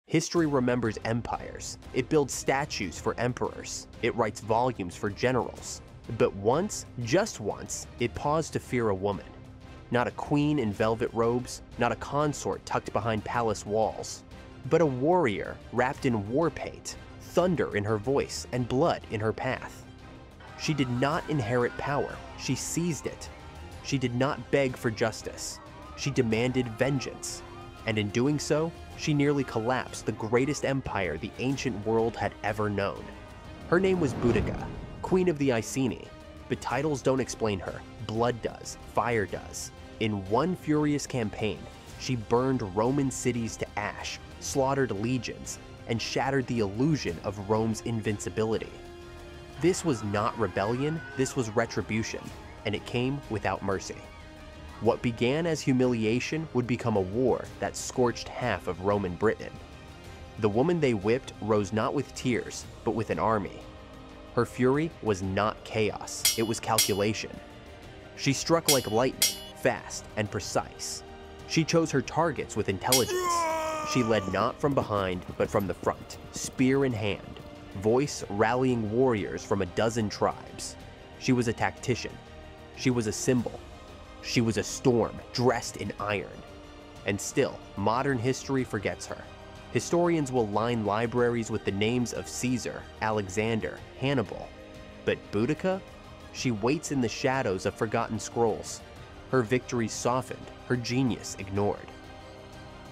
History remembers empires. It builds statues for emperors. It writes volumes for generals. But once, just once, it paused to fear a woman. Not a queen in velvet robes, not a consort tucked behind palace walls, but a warrior wrapped in war paint, thunder in her voice and blood in her path. She did not inherit power, she seized it. She did not beg for justice, she demanded vengeance. And in doing so, she nearly collapsed the greatest empire the ancient world had ever known. Her name was Boudica, Queen of the Iceni, but titles don't explain her, blood does, fire does. In one furious campaign, she burned Roman cities to ash, slaughtered legions, and shattered the illusion of Rome's invincibility. This was not rebellion, this was retribution, and it came without mercy. What began as humiliation would become a war that scorched half of Roman Britain. The woman they whipped rose not with tears, but with an army. Her fury was not chaos, it was calculation. She struck like lightning, fast and precise. She chose her targets with intelligence. She led not from behind, but from the front, spear in hand, voice rallying warriors from a dozen tribes. She was a tactician. She was a symbol. She was a storm dressed in iron. And still, modern history forgets her. Historians will line libraries with the names of Caesar, Alexander, Hannibal. But Boudica? She waits in the shadows of forgotten scrolls. Her victories softened, her genius ignored.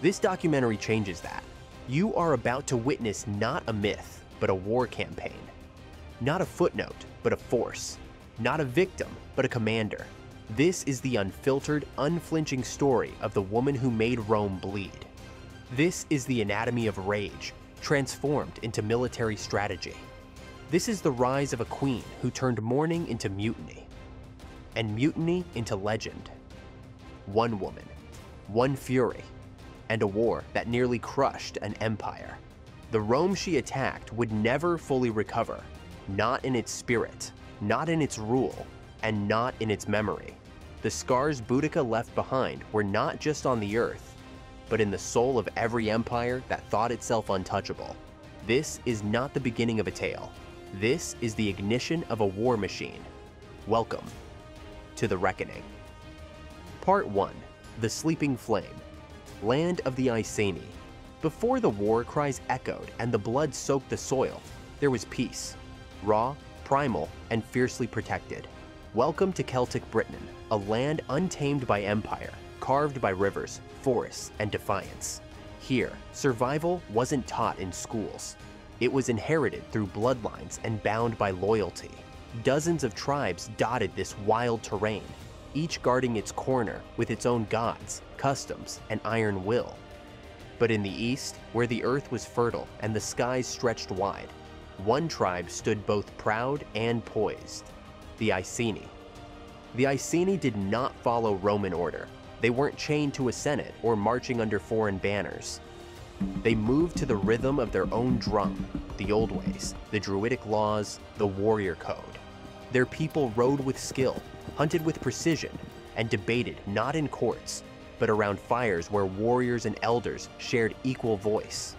This documentary changes that. You are about to witness not a myth, but a war campaign. Not a footnote, but a force. Not a victim, but a commander. This is the unfiltered, unflinching story of the woman who made Rome bleed. This is the anatomy of rage, transformed into military strategy. This is the rise of a queen who turned mourning into mutiny, and mutiny into legend. One woman, one fury, and a war that nearly crushed an empire. The Rome she attacked would never fully recover, not in its spirit, not in its rule, and not in its memory. The scars Boudica left behind were not just on the earth, but in the soul of every empire that thought itself untouchable. This is not the beginning of a tale. This is the ignition of a war machine. Welcome to the reckoning. Part 1. The Sleeping Flame. Land of the Iceni. Before the war cries echoed and the blood soaked the soil, there was peace. Raw, primal, and fiercely protected. Welcome to Celtic Britain, a land untamed by empire, carved by rivers, forests, and defiance. Here, survival wasn't taught in schools. It was inherited through bloodlines and bound by loyalty. Dozens of tribes dotted this wild terrain, each guarding its corner with its own gods, customs, and iron will. But in the east, where the earth was fertile and the skies stretched wide, one tribe stood both proud and poised: the Iceni. The Iceni did not follow Roman order. They weren't chained to a senate or marching under foreign banners. They moved to the rhythm of their own drum, the old ways, the druidic laws, the warrior code. Their people rode with skill, hunted with precision, and debated not in courts, but around fires where warriors and elders shared equal voice.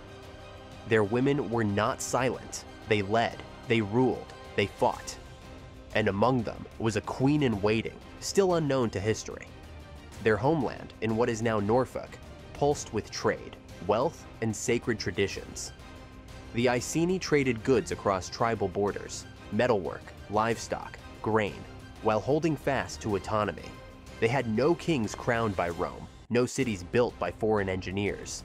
Their women were not silent. They led, they ruled, they fought. And among them was a queen in waiting, still unknown to history. Their homeland, in what is now Norfolk, pulsed with trade, wealth, and sacred traditions. The Iceni traded goods across tribal borders, metalwork, livestock, grain, while holding fast to autonomy. They had no kings crowned by Rome, no cities built by foreign engineers.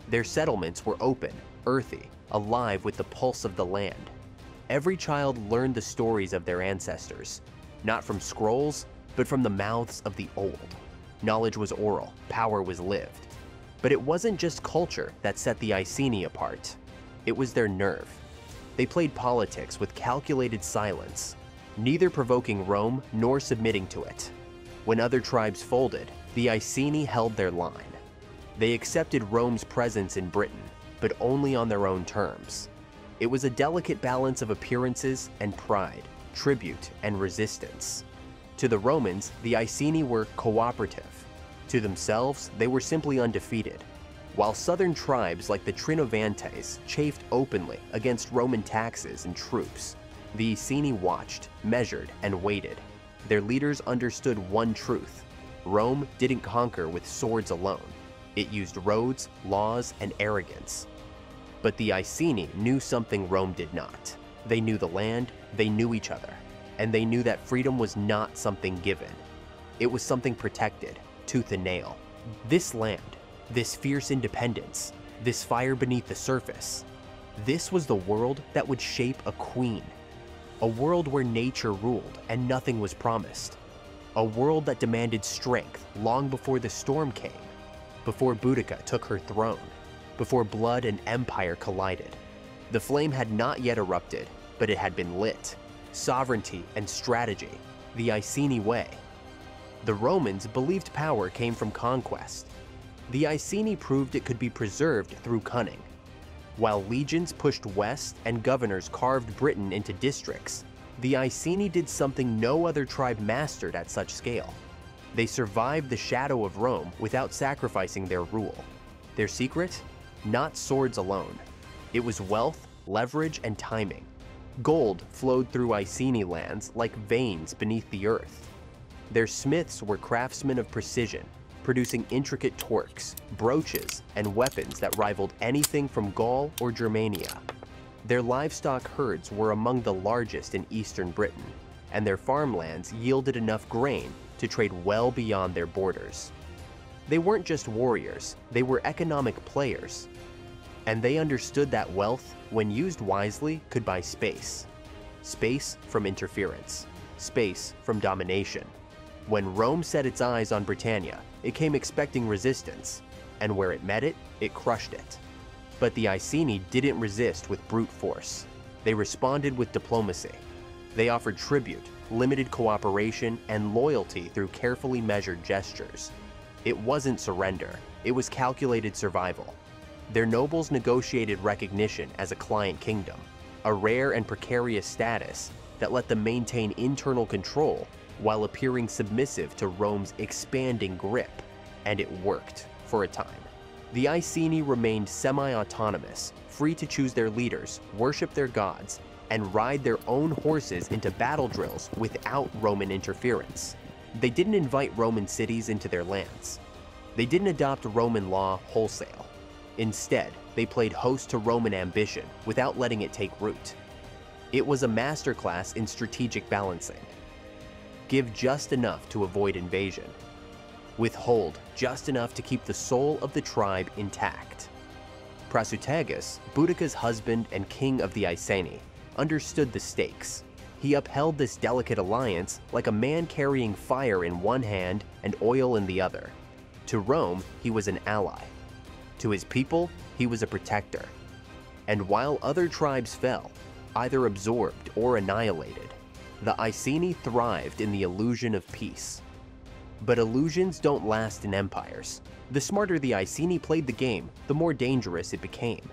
Their settlements were open, earthy, alive with the pulse of the land. Every child learned the stories of their ancestors, not from scrolls, but from the mouths of the old. Knowledge was oral, power was lived. But it wasn't just culture that set the Iceni apart. It was their nerve. They played politics with calculated silence, neither provoking Rome nor submitting to it. When other tribes folded, the Iceni held their line. They accepted Rome's presence in Britain, but only on their own terms. It was a delicate balance of appearances and pride, tribute and resistance. To the Romans, the Iceni were cooperative. To themselves, they were simply undefeated. While southern tribes like the Trinovantes chafed openly against Roman taxes and troops, the Iceni watched, measured, and waited. Their leaders understood one truth: Rome didn't conquer with swords alone. It used roads, laws, and arrogance. But the Iceni knew something Rome did not. They knew the land, they knew each other, and they knew that freedom was not something given. It was something protected, tooth and nail. This land, this fierce independence, this fire beneath the surface, this was the world that would shape a queen. A world where nature ruled and nothing was promised. A world that demanded strength long before the storm came, before Boudica took her throne, before blood and empire collided. The flame had not yet erupted, but it had been lit. Sovereignty and strategy, the Iceni way. The Romans believed power came from conquest. The Iceni proved it could be preserved through cunning. While legions pushed west and governors carved Britain into districts, the Iceni did something no other tribe mastered at such scale. They survived the shadow of Rome without sacrificing their rule. Their secret? Not swords alone. It was wealth, leverage, and timing. Gold flowed through Iceni lands like veins beneath the earth. Their smiths were craftsmen of precision, producing intricate torques, brooches, and weapons that rivaled anything from Gaul or Germania. Their livestock herds were among the largest in eastern Britain, and their farmlands yielded enough grain to trade well beyond their borders. They weren't just warriors, they were economic players. And they understood that wealth, when used wisely, could buy space. Space from interference. Space from domination. When Rome set its eyes on Britannia, it came expecting resistance, and where it met it, it crushed it. But the Iceni didn't resist with brute force. They responded with diplomacy. They offered tribute, limited cooperation, and loyalty through carefully measured gestures. It wasn't surrender, it was calculated survival. Their nobles negotiated recognition as a client kingdom, a rare and precarious status that let them maintain internal control while appearing submissive to Rome's expanding grip, and it worked for a time. The Iceni remained semi-autonomous, free to choose their leaders, worship their gods, and ride their own horses into battle drills without Roman interference. They didn't invite Roman cities into their lands. They didn't adopt Roman law wholesale. Instead, they played host to Roman ambition without letting it take root. It was a masterclass in strategic balancing. Give just enough to avoid invasion. Withhold just enough to keep the soul of the tribe intact. Prasutagus, Boudica's husband and king of the Iceni, understood the stakes. He upheld this delicate alliance like a man carrying fire in one hand and oil in the other. To Rome, he was an ally. To his people, he was a protector. And while other tribes fell, either absorbed or annihilated, the Iceni thrived in the illusion of peace. But illusions don't last in empires. The smarter the Iceni played the game, the more dangerous it became.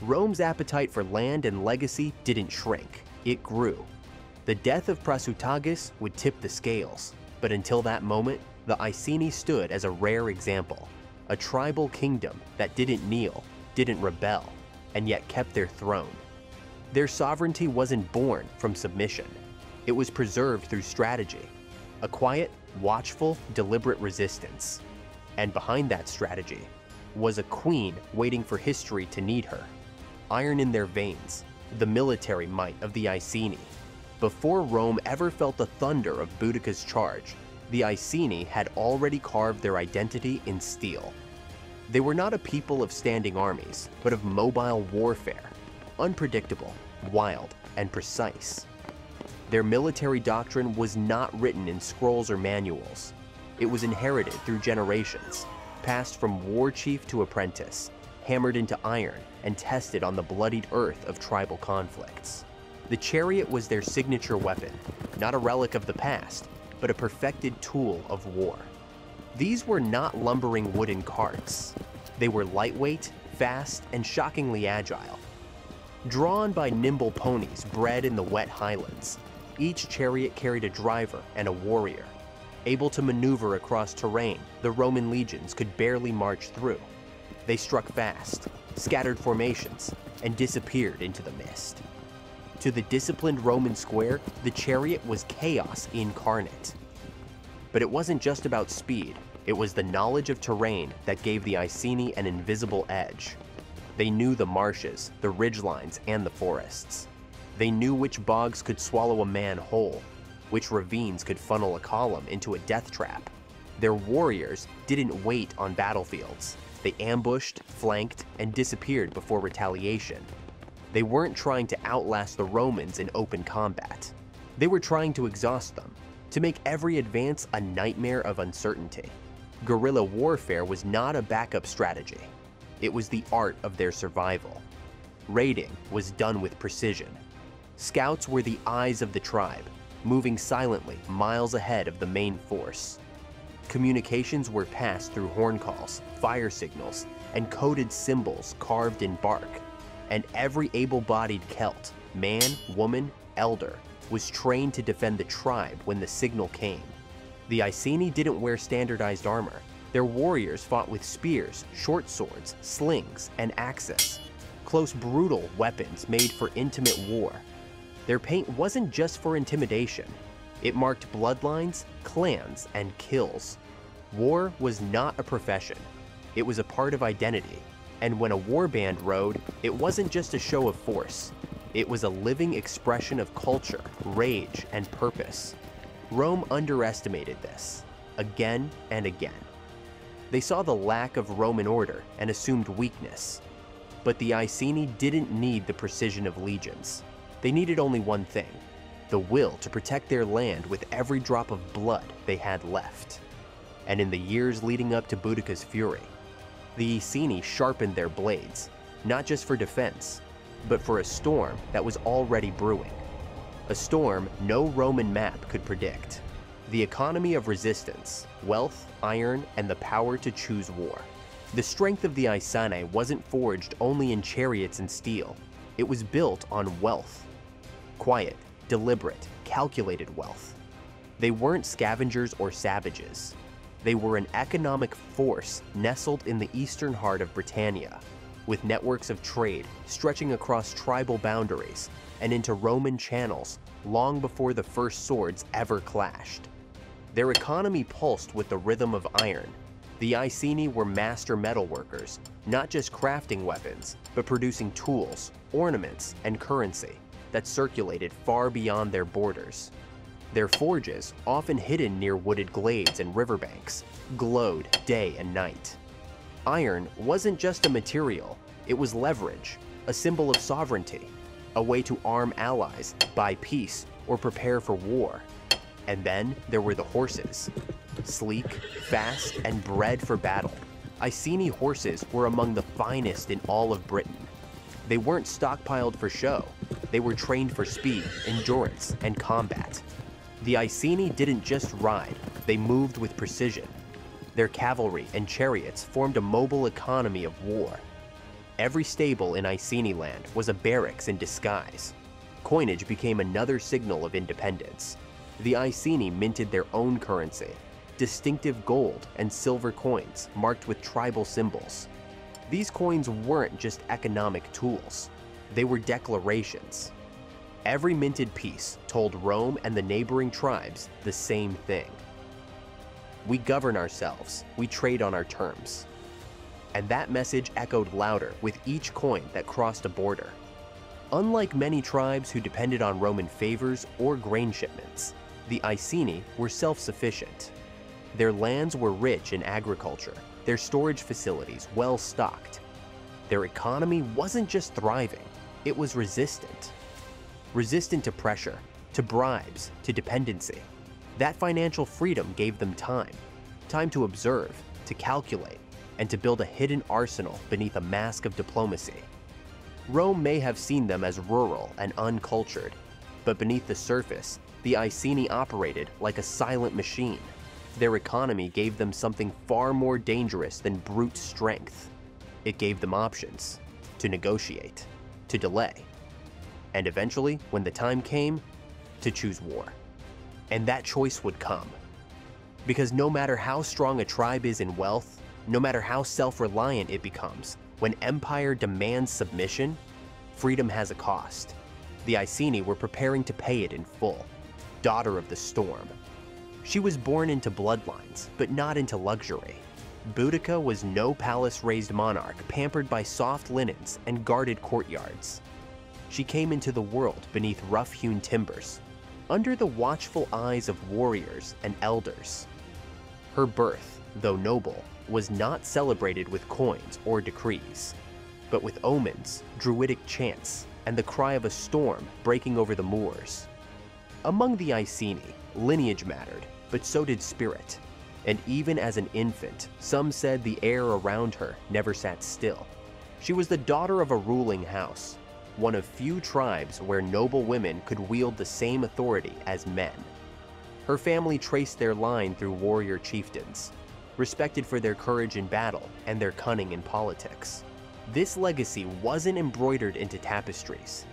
Rome's appetite for land and legacy didn't shrink, it grew. The death of Prasutagus would tip the scales, but until that moment, the Iceni stood as a rare example. A tribal kingdom that didn't kneel, didn't rebel, and yet kept their throne. Their sovereignty wasn't born from submission. It was preserved through strategy. A quiet, watchful, deliberate resistance. And behind that strategy was a queen waiting for history to need her. Iron in their veins, the military might of the Iceni. Before Rome ever felt the thunder of Boudica's charge, the Iceni had already carved their identity in steel. They were not a people of standing armies, but of mobile warfare, unpredictable, wild, and precise. Their military doctrine was not written in scrolls or manuals. It was inherited through generations, passed from war chief to apprentice, hammered into iron, and tested on the bloodied earth of tribal conflicts. The chariot was their signature weapon, not a relic of the past, but a perfected tool of war. These were not lumbering wooden carts. They were lightweight, fast, and shockingly agile. Drawn by nimble ponies bred in the wet highlands, each chariot carried a driver and a warrior. Able to maneuver across terrain the Roman legions could barely march through. They struck fast, scattered formations, and disappeared into the mist. To the disciplined Roman square, the chariot was chaos incarnate. But it wasn't just about speed, it was the knowledge of terrain that gave the Iceni an invisible edge. They knew the marshes, the ridgelines, and the forests. They knew which bogs could swallow a man whole, which ravines could funnel a column into a death trap. Their warriors didn't wait on battlefields. They ambushed, flanked, and disappeared before retaliation. They weren't trying to outlast the Romans in open combat. They were trying to exhaust them, to make every advance a nightmare of uncertainty. Guerrilla warfare was not a backup strategy. It was the art of their survival. Raiding was done with precision. Scouts were the eyes of the tribe, moving silently miles ahead of the main force. Communications were passed through horn calls, fire signals, and coded symbols carved in bark. And every able-bodied Celt, man, woman, elder, was trained to defend the tribe when the signal came. The Iceni didn't wear standardized armor. Their warriors fought with spears, short swords, slings, and axes. Close, brutal weapons made for intimate war. Their paint wasn't just for intimidation. It marked bloodlines, clans, and kills. War was not a profession. It was a part of identity. And when a warband rode, it wasn't just a show of force. It was a living expression of culture, rage, and purpose. Rome underestimated this, again and again. They saw the lack of Roman order and assumed weakness. But the Iceni didn't need the precision of legions. They needed only one thing: the will to protect their land with every drop of blood they had left. And in the years leading up to Boudica's fury, the Iceni sharpened their blades, not just for defense, but for a storm that was already brewing. A storm no Roman map could predict. The economy of resistance, wealth, iron, and the power to choose war. The strength of the Iceni wasn't forged only in chariots and steel. It was built on wealth. Quiet, deliberate, calculated wealth. They weren't scavengers or savages. They were an economic force nestled in the eastern heart of Britannia, with networks of trade stretching across tribal boundaries and into Roman channels long before the first swords ever clashed. Their economy pulsed with the rhythm of iron. The Iceni were master metalworkers, not just crafting weapons, but producing tools, ornaments, and currency that circulated far beyond their borders. Their forges, often hidden near wooded glades and riverbanks, glowed day and night. Iron wasn't just a material, it was leverage, a symbol of sovereignty, a way to arm allies, buy peace, or prepare for war. And then there were the horses. Sleek, fast, and bred for battle, Iceni horses were among the finest in all of Britain. They weren't stockpiled for show, they were trained for speed, endurance, and combat. The Iceni didn't just ride, they moved with precision. Their cavalry and chariots formed a mobile economy of war. Every stable in Iceni land was a barracks in disguise. Coinage became another signal of independence. The Iceni minted their own currency, distinctive gold and silver coins marked with tribal symbols. These coins weren't just economic tools, they were declarations. Every minted piece told Rome and the neighboring tribes the same thing. We govern ourselves, we trade on our terms. And that message echoed louder with each coin that crossed a border. Unlike many tribes who depended on Roman favors or grain shipments, the Iceni were self-sufficient. Their lands were rich in agriculture, their storage facilities well stocked. Their economy wasn't just thriving, it was resistant. Resistant to pressure, to bribes, to dependency. That financial freedom gave them time to observe, to calculate, and to build a hidden arsenal beneath a mask of diplomacy. Rome may have seen them as rural and uncultured, but beneath the surface, the Iceni operated like a silent machine. Their economy gave them something far more dangerous than brute strength. It gave them options, to negotiate, to delay, and eventually, when the time came, to choose war. And that choice would come. Because no matter how strong a tribe is in wealth, No matter how self-reliant it becomes, when empire demands submission, freedom has a cost. The Iceni were preparing to pay it in full. Daughter of the Storm. She was born into bloodlines, but not into luxury. Boudica was no palace-raised monarch pampered by soft linens and guarded courtyards. She came into the world beneath rough-hewn timbers, under the watchful eyes of warriors and elders. Her birth, though noble, was not celebrated with coins or decrees, but with omens, druidic chants, and the cry of a storm breaking over the moors. Among the Iceni, lineage mattered, but so did spirit. And even as an infant, some said the air around her never sat still. She was the daughter of a ruling house, one of few tribes where noble women could wield the same authority as men. Her family traced their line through warrior chieftains, respected for their courage in battle and their cunning in politics. This legacy wasn't embroidered into tapestries.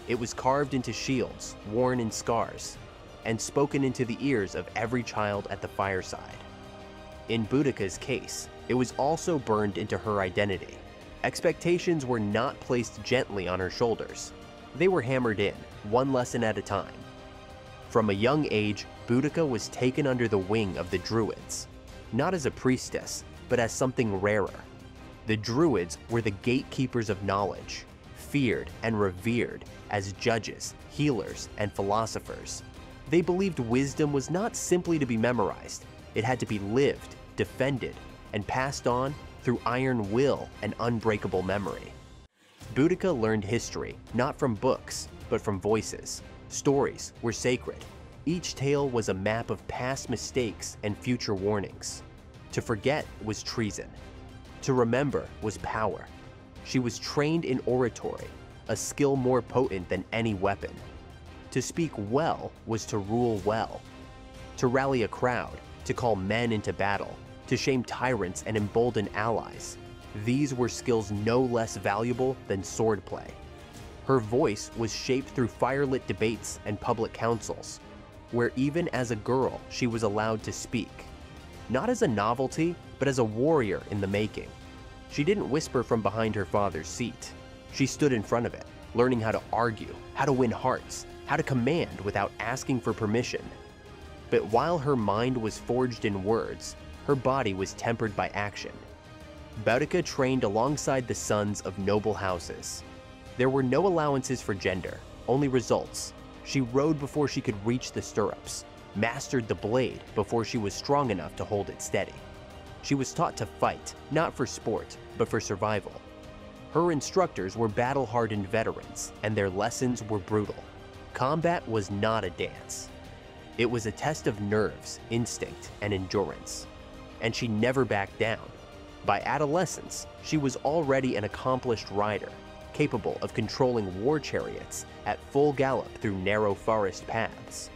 It was carved into shields, worn in scars, and spoken into the ears of every child at the fireside. In Boudica's case, it was also burned into her identity. Expectations were not placed gently on her shoulders. They were hammered in, one lesson at a time. From a young age, Boudica was taken under the wing of the Druids, not as a priestess, but as something rarer. The Druids were the gatekeepers of knowledge, feared and revered as judges, healers, and philosophers. They believed wisdom was not simply to be memorized. It had to be lived, defended, and passed on through iron will and unbreakable memory. Boudica learned history not from books, but from voices. Stories were sacred. Each tale was a map of past mistakes and future warnings. To forget was treason. To remember was power. She was trained in oratory, a skill more potent than any weapon. To speak well was to rule well. To rally a crowd, to call men into battle, to shame tyrants and embolden allies. These were skills no less valuable than swordplay. Her voice was shaped through firelit debates and public councils, where even as a girl she was allowed to speak. Not as a novelty, but as a warrior in the making. She didn't whisper from behind her father's seat. She stood in front of it, learning how to argue, how to win hearts, how to command without asking for permission. But while her mind was forged in words, her body was tempered by action. Boudica trained alongside the sons of noble houses. There were no allowances for gender, only results. She rode before she could reach the stirrups, mastered the blade before she was strong enough to hold it steady. She was taught to fight, not for sport, but for survival. Her instructors were battle-hardened veterans, and their lessons were brutal. Combat was not a dance. It was a test of nerves, instinct, and endurance. And she never backed down. By adolescence, she was already an accomplished rider, capable of controlling war chariots at full gallop through narrow forest paths.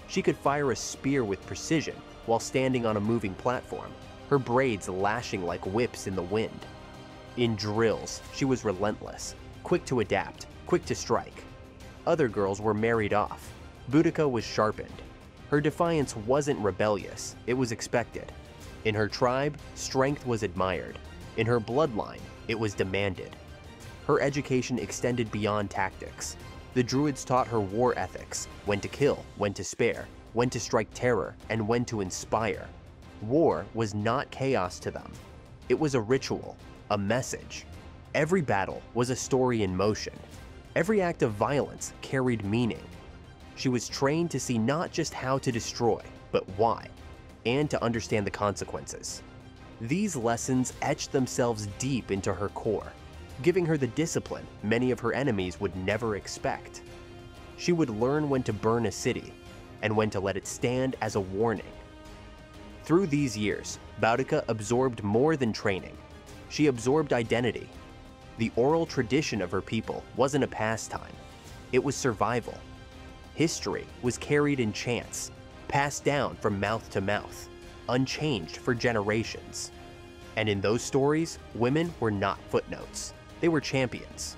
She could fire a spear with precision while standing on a moving platform, her braids lashing like whips in the wind. In drills, she was relentless, quick to adapt, quick to strike. Other girls were married off. Boudica was sharpened. Her defiance wasn't rebellious, it was expected. In her tribe, strength was admired. In her bloodline, it was demanded. Her education extended beyond tactics. The Druids taught her war ethics, when to kill, when to spare, when to strike terror, and when to inspire. War was not chaos to them. It was a ritual, a message. Every battle was a story in motion. Every act of violence carried meaning. She was trained to see not just how to destroy, but why, and to understand the consequences. These lessons etched themselves deep into her core, giving her the discipline many of her enemies would never expect. She would learn when to burn a city, and when to let it stand as a warning. Through these years, Boudica absorbed more than training. She absorbed identity. The oral tradition of her people wasn't a pastime, it was survival. History was carried in chants, passed down from mouth to mouth, unchanged for generations. And in those stories, women were not footnotes. They were champions.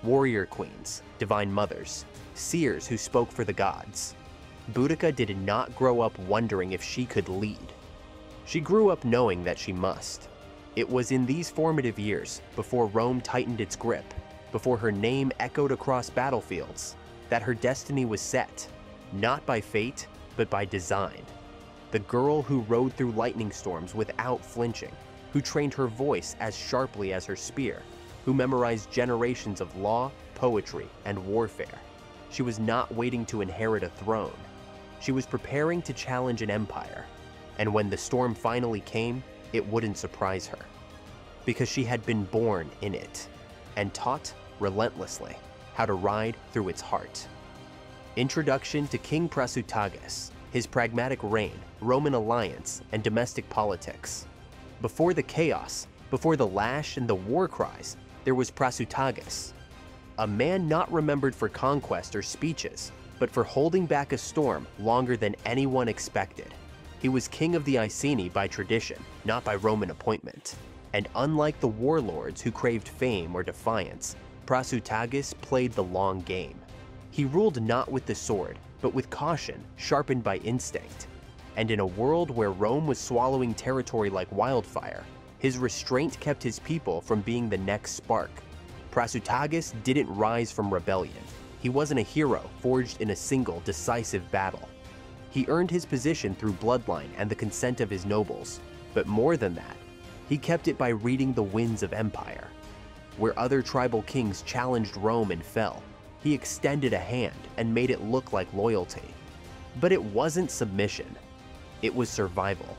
Warrior queens, divine mothers, seers who spoke for the gods. Boudica did not grow up wondering if she could lead. She grew up knowing that she must. It was in these formative years, before Rome tightened its grip, before her name echoed across battlefields, that her destiny was set, not by fate, but by design. The girl who rode through lightning storms without flinching, who trained her voice as sharply as her spear, who memorized generations of law, poetry, and warfare. She was not waiting to inherit a throne. She was preparing to challenge an empire. And when the storm finally came, it wouldn't surprise her. Because she had been born in it, and taught relentlessly how to ride through its heart. Introduction to King Prasutagus, his pragmatic reign, Roman alliance, and domestic politics. Before the chaos, before the lash and the war cries, there was Prasutagus, a man not remembered for conquest or speeches, but for holding back a storm longer than anyone expected. He was king of the Iceni by tradition, not by Roman appointment. And unlike the warlords who craved fame or defiance, Prasutagus played the long game. He ruled not with the sword, but with caution sharpened by instinct. And in a world where Rome was swallowing territory like wildfire, his restraint kept his people from being the next spark. Prasutagus didn't rise from rebellion. He wasn't a hero forged in a single decisive battle. He earned his position through bloodline and the consent of his nobles. But more than that, he kept it by reading the winds of empire. Where other tribal kings challenged Rome and fell, he extended a hand and made it look like loyalty. But it wasn't submission. It was survival.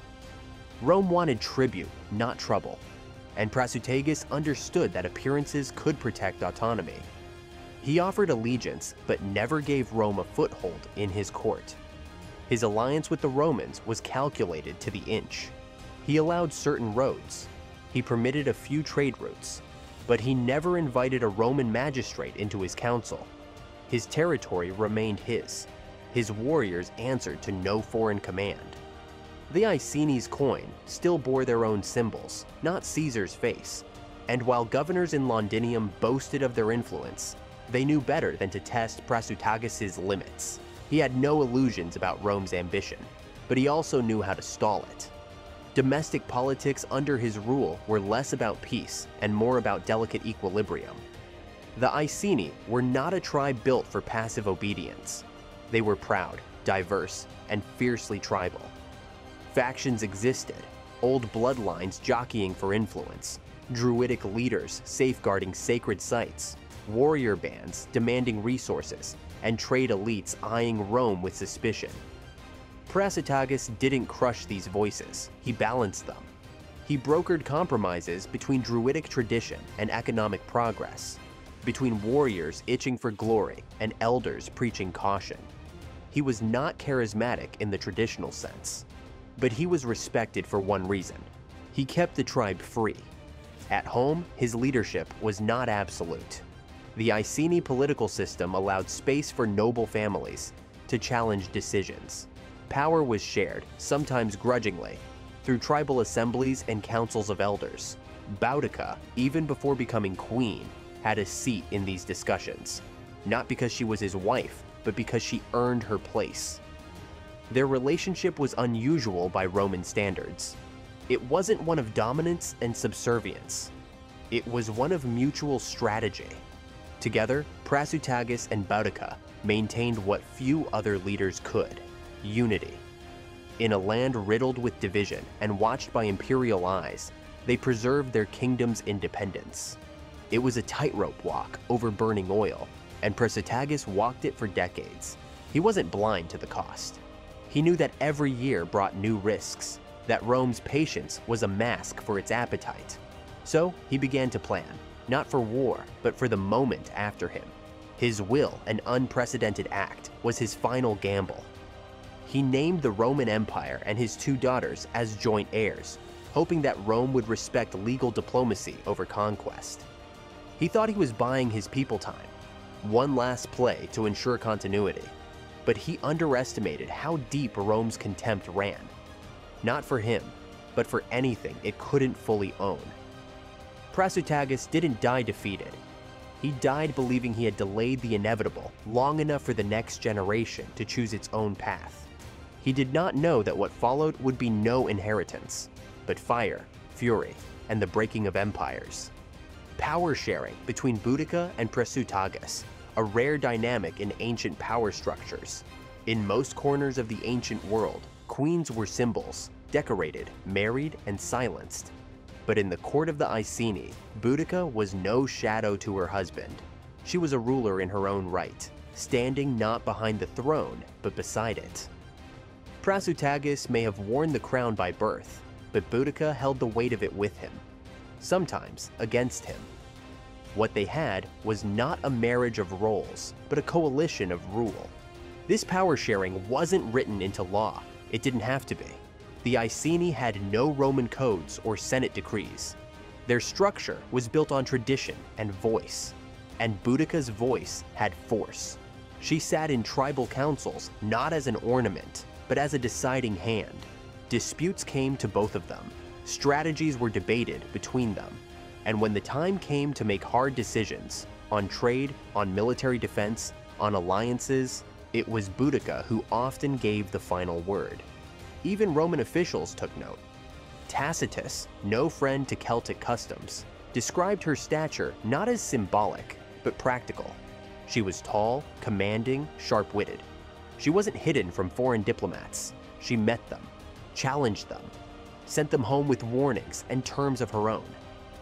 Rome wanted tribute, not trouble. And Prasutagus understood that appearances could protect autonomy. He offered allegiance, but never gave Rome a foothold in his court. His alliance with the Romans was calculated to the inch. He allowed certain roads. He permitted a few trade routes. But he never invited a Roman magistrate into his council. His territory remained his. His warriors answered to no foreign command. The Iceni's coin still bore their own symbols, not Caesar's face. And while governors in Londinium boasted of their influence, they knew better than to test Prasutagus's limits. He had no illusions about Rome's ambition, but he also knew how to stall it. Domestic politics under his rule were less about peace and more about delicate equilibrium. The Iceni were not a tribe built for passive obedience. They were proud, diverse, and fiercely tribal. Factions existed, old bloodlines jockeying for influence, druidic leaders safeguarding sacred sites, warrior bands demanding resources, and trade elites eyeing Rome with suspicion. Prasutagus didn't crush these voices, he balanced them. He brokered compromises between druidic tradition and economic progress, between warriors itching for glory and elders preaching caution. He was not charismatic in the traditional sense, but he was respected for one reason. He kept the tribe free. At home, his leadership was not absolute. The Iceni political system allowed space for noble families to challenge decisions. Power was shared, sometimes grudgingly, through tribal assemblies and councils of elders. Boudica, even before becoming queen, had a seat in these discussions, not because she was his wife, but because she earned her place. Their relationship was unusual by Roman standards. It wasn't one of dominance and subservience. It was one of mutual strategy. Together, Prasutagus and Boudica maintained what few other leaders could: unity. In a land riddled with division and watched by imperial eyes, they preserved their kingdom's independence. It was a tightrope walk over burning oil, and Prasutagus walked it for decades. He wasn't blind to the cost. He knew that every year brought new risks, that Rome's patience was a mask for its appetite. So he began to plan, not for war, but for the moment after him. His will, an unprecedented act, was his final gamble. He named the Roman Empire and his two daughters as joint heirs, hoping that Rome would respect legal diplomacy over conquest. He thought he was buying his people time, one last play to ensure continuity. But he underestimated how deep Rome's contempt ran. Not for him, but for anything it couldn't fully own. Prasutagus didn't die defeated. He died believing he had delayed the inevitable long enough for the next generation to choose its own path. He did not know that what followed would be no inheritance, but fire, fury and the breaking of empires. Power sharing between Boudica and Prasutagus, a rare dynamic in ancient power structures. In most corners of the ancient world, queens were symbols, decorated, married, and silenced. But in the court of the Iceni, Boudica was no shadow to her husband. She was a ruler in her own right, standing not behind the throne, but beside it. Prasutagus may have worn the crown by birth, but Boudica held the weight of it with him, sometimes against him. What they had was not a marriage of roles, but a coalition of rule. This power sharing wasn't written into law. It didn't have to be. The Iceni had no Roman codes or Senate decrees. Their structure was built on tradition and voice, and Boudica's voice had force. She sat in tribal councils not as an ornament, but as a deciding hand. Disputes came to both of them. Strategies were debated between them. And when the time came to make hard decisions, on trade, on military defense, on alliances, it was Boudica who often gave the final word. Even Roman officials took note. Tacitus, no friend to Celtic customs, described her stature not as symbolic, but practical. She was tall, commanding, sharp-witted. She wasn't hidden from foreign diplomats. She met them, challenged them, sent them home with warnings and terms of her own.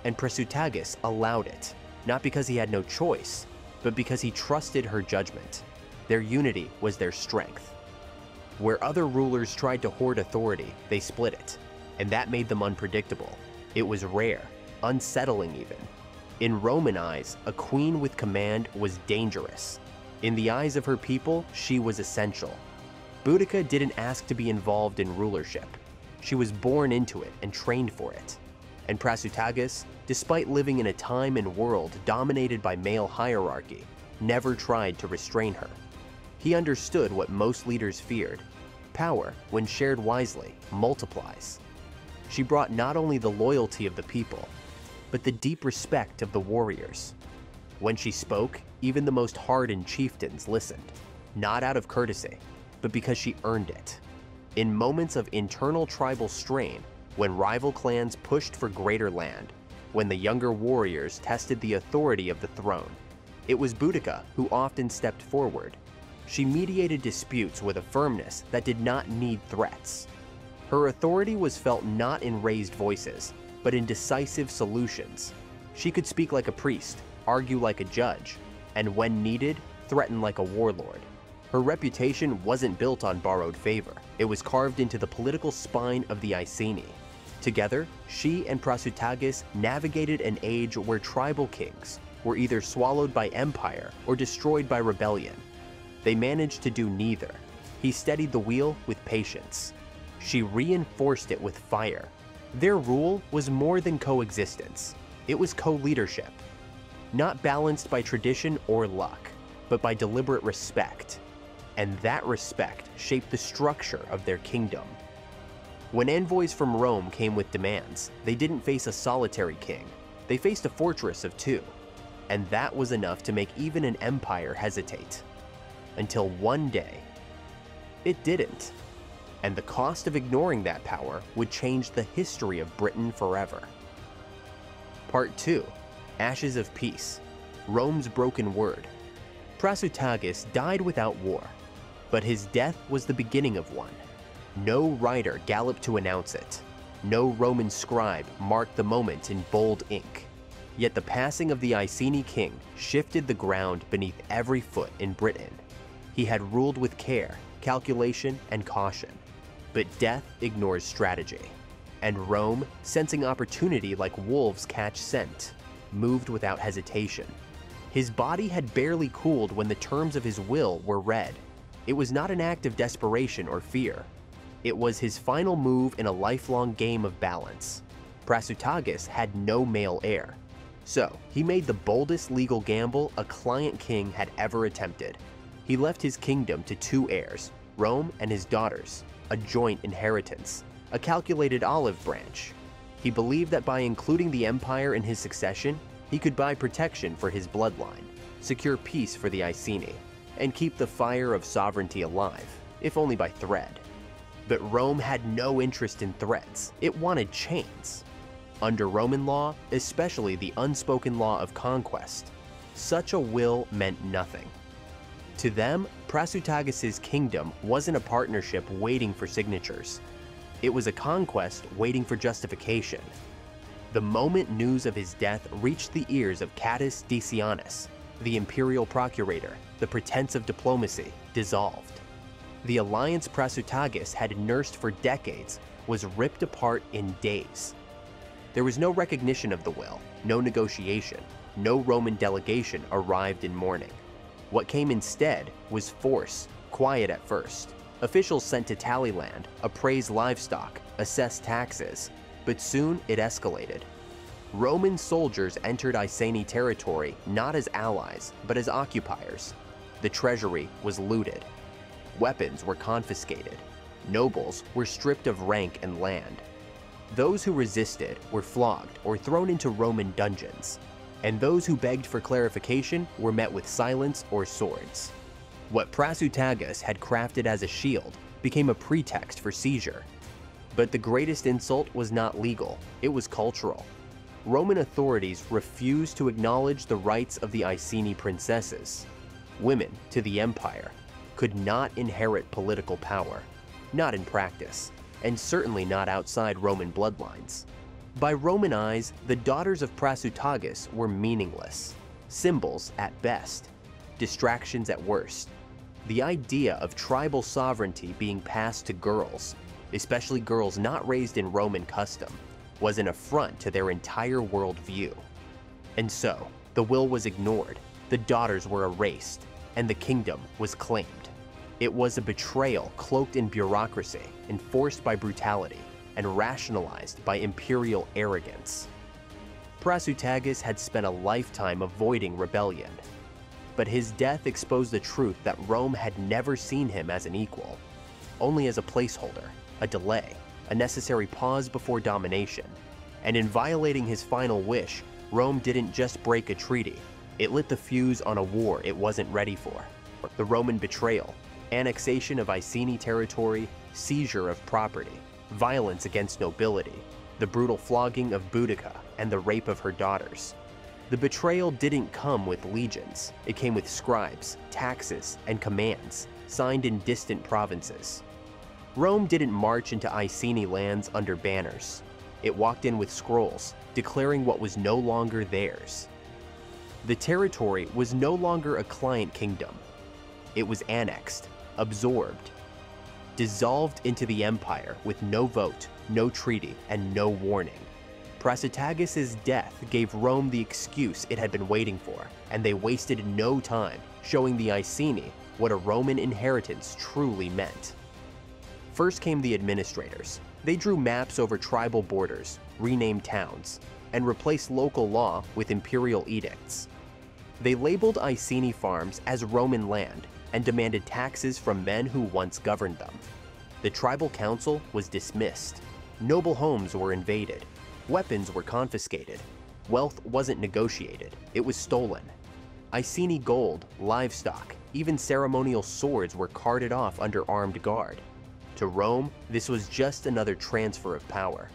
And Prasutagus allowed it, not because he had no choice, but because he trusted her judgment. Their unity was their strength. Where other rulers tried to hoard authority, they split it, and that made them unpredictable. It was rare, unsettling even. In Roman eyes, a queen with command was dangerous. In the eyes of her people, she was essential. Boudica didn't ask to be involved in rulership. She was born into it and trained for it. And Prasutagus, despite living in a time and world dominated by male hierarchy, never tried to restrain her. He understood what most leaders feared. Power, when shared wisely, multiplies. She brought not only the loyalty of the people, but the deep respect of the warriors. When she spoke, even the most hardened chieftains listened, not out of courtesy, but because she earned it. In moments of internal tribal strain, when rival clans pushed for greater land, when the younger warriors tested the authority of the throne, it was Boudica who often stepped forward. She mediated disputes with a firmness that did not need threats. Her authority was felt not in raised voices, but in decisive solutions. She could speak like a priest, argue like a judge, and when needed, threaten like a warlord. Her reputation wasn't built on borrowed favor. It was carved into the political spine of the Iceni. Together, she and Prasutagus navigated an age where tribal kings were either swallowed by empire or destroyed by rebellion. They managed to do neither. He steadied the wheel with patience. She reinforced it with fire. Their rule was more than coexistence. It was co-leadership. Not balanced by tradition or luck, but by deliberate respect. And that respect shaped the structure of their kingdom. When envoys from Rome came with demands, they didn't face a solitary king. They faced a fortress of two. And that was enough to make even an empire hesitate. Until one day, it didn't. And the cost of ignoring that power would change the history of Britain forever. Part 2. Ashes of Peace. Rome's broken word. Prasutagus died without war, but his death was the beginning of one. No rider galloped to announce it. No Roman scribe marked the moment in bold ink. Yet the passing of the Iceni king shifted the ground beneath every foot in Britain. He had ruled with care, calculation, and caution. But death ignores strategy. And Rome, sensing opportunity like wolves catch scent, moved without hesitation. His body had barely cooled when the terms of his will were read. It was not an act of desperation or fear. It was his final move in a lifelong game of balance. Prasutagus had no male heir. So, he made the boldest legal gamble a client king had ever attempted. He left his kingdom to two heirs, Rome and his daughters, a joint inheritance, a calculated olive branch. He believed that by including the empire in his succession, he could buy protection for his bloodline, secure peace for the Iceni, and keep the fire of sovereignty alive, if only by thread. But Rome had no interest in threats. It wanted chains. Under Roman law, especially the unspoken law of conquest, such a will meant nothing. To them, Prasutagis's kingdom wasn't a partnership waiting for signatures. It was a conquest waiting for justification. The moment news of his death reached the ears of Catus Decianus, the imperial procurator, the pretense of diplomacy dissolved. The alliance Prasutagus had nursed for decades was ripped apart in days. There was no recognition of the will, no negotiation, no Roman delegation arrived in mourning. What came instead was force, quiet at first. Officials sent to tally land, appraise livestock, assess taxes, but soon it escalated. Roman soldiers entered Iceni territory not as allies, but as occupiers. The treasury was looted. Weapons were confiscated. Nobles were stripped of rank and land. Those who resisted were flogged or thrown into Roman dungeons, and those who begged for clarification were met with silence or swords. What Prasutagus had crafted as a shield became a pretext for seizure. But the greatest insult was not legal, it was cultural. Roman authorities refused to acknowledge the rights of the Iceni princesses. Women, to the empire, could not inherit political power, not in practice, and certainly not outside Roman bloodlines. By Roman eyes, the daughters of Prasutagus were meaningless, symbols at best, distractions at worst. The idea of tribal sovereignty being passed to girls, especially girls not raised in Roman custom, was an affront to their entire worldview. And so, the will was ignored, the daughters were erased, and the kingdom was claimed. It was a betrayal cloaked in bureaucracy, enforced by brutality, and rationalized by imperial arrogance. Prasutagus had spent a lifetime avoiding rebellion, but his death exposed the truth that Rome had never seen him as an equal, only as a placeholder, a delay, a necessary pause before domination. And in violating his final wish, Rome didn't just break a treaty, it lit the fuse on a war it wasn't ready for. The Roman betrayal, annexation of Iceni territory, seizure of property, violence against nobility, the brutal flogging of Boudica, and the rape of her daughters. The betrayal didn't come with legions, it came with scribes, taxes, and commands, signed in distant provinces. Rome didn't march into Iceni lands under banners. It walked in with scrolls, declaring what was no longer theirs. The territory was no longer a client kingdom. It was annexed, absorbed, dissolved into the empire with no vote, no treaty, and no warning. Prasutagus' death gave Rome the excuse it had been waiting for, and they wasted no time showing the Iceni what a Roman inheritance truly meant. First came the administrators. They drew maps over tribal borders, renamed towns, and replaced local law with imperial edicts. They labeled Iceni farms as Roman land and demanded taxes from men who once governed them. The tribal council was dismissed. Noble homes were invaded. Weapons were confiscated. Wealth wasn't negotiated, it was stolen. Iceni gold, livestock, even ceremonial swords were carted off under armed guard. To Rome, this was just another transfer of power.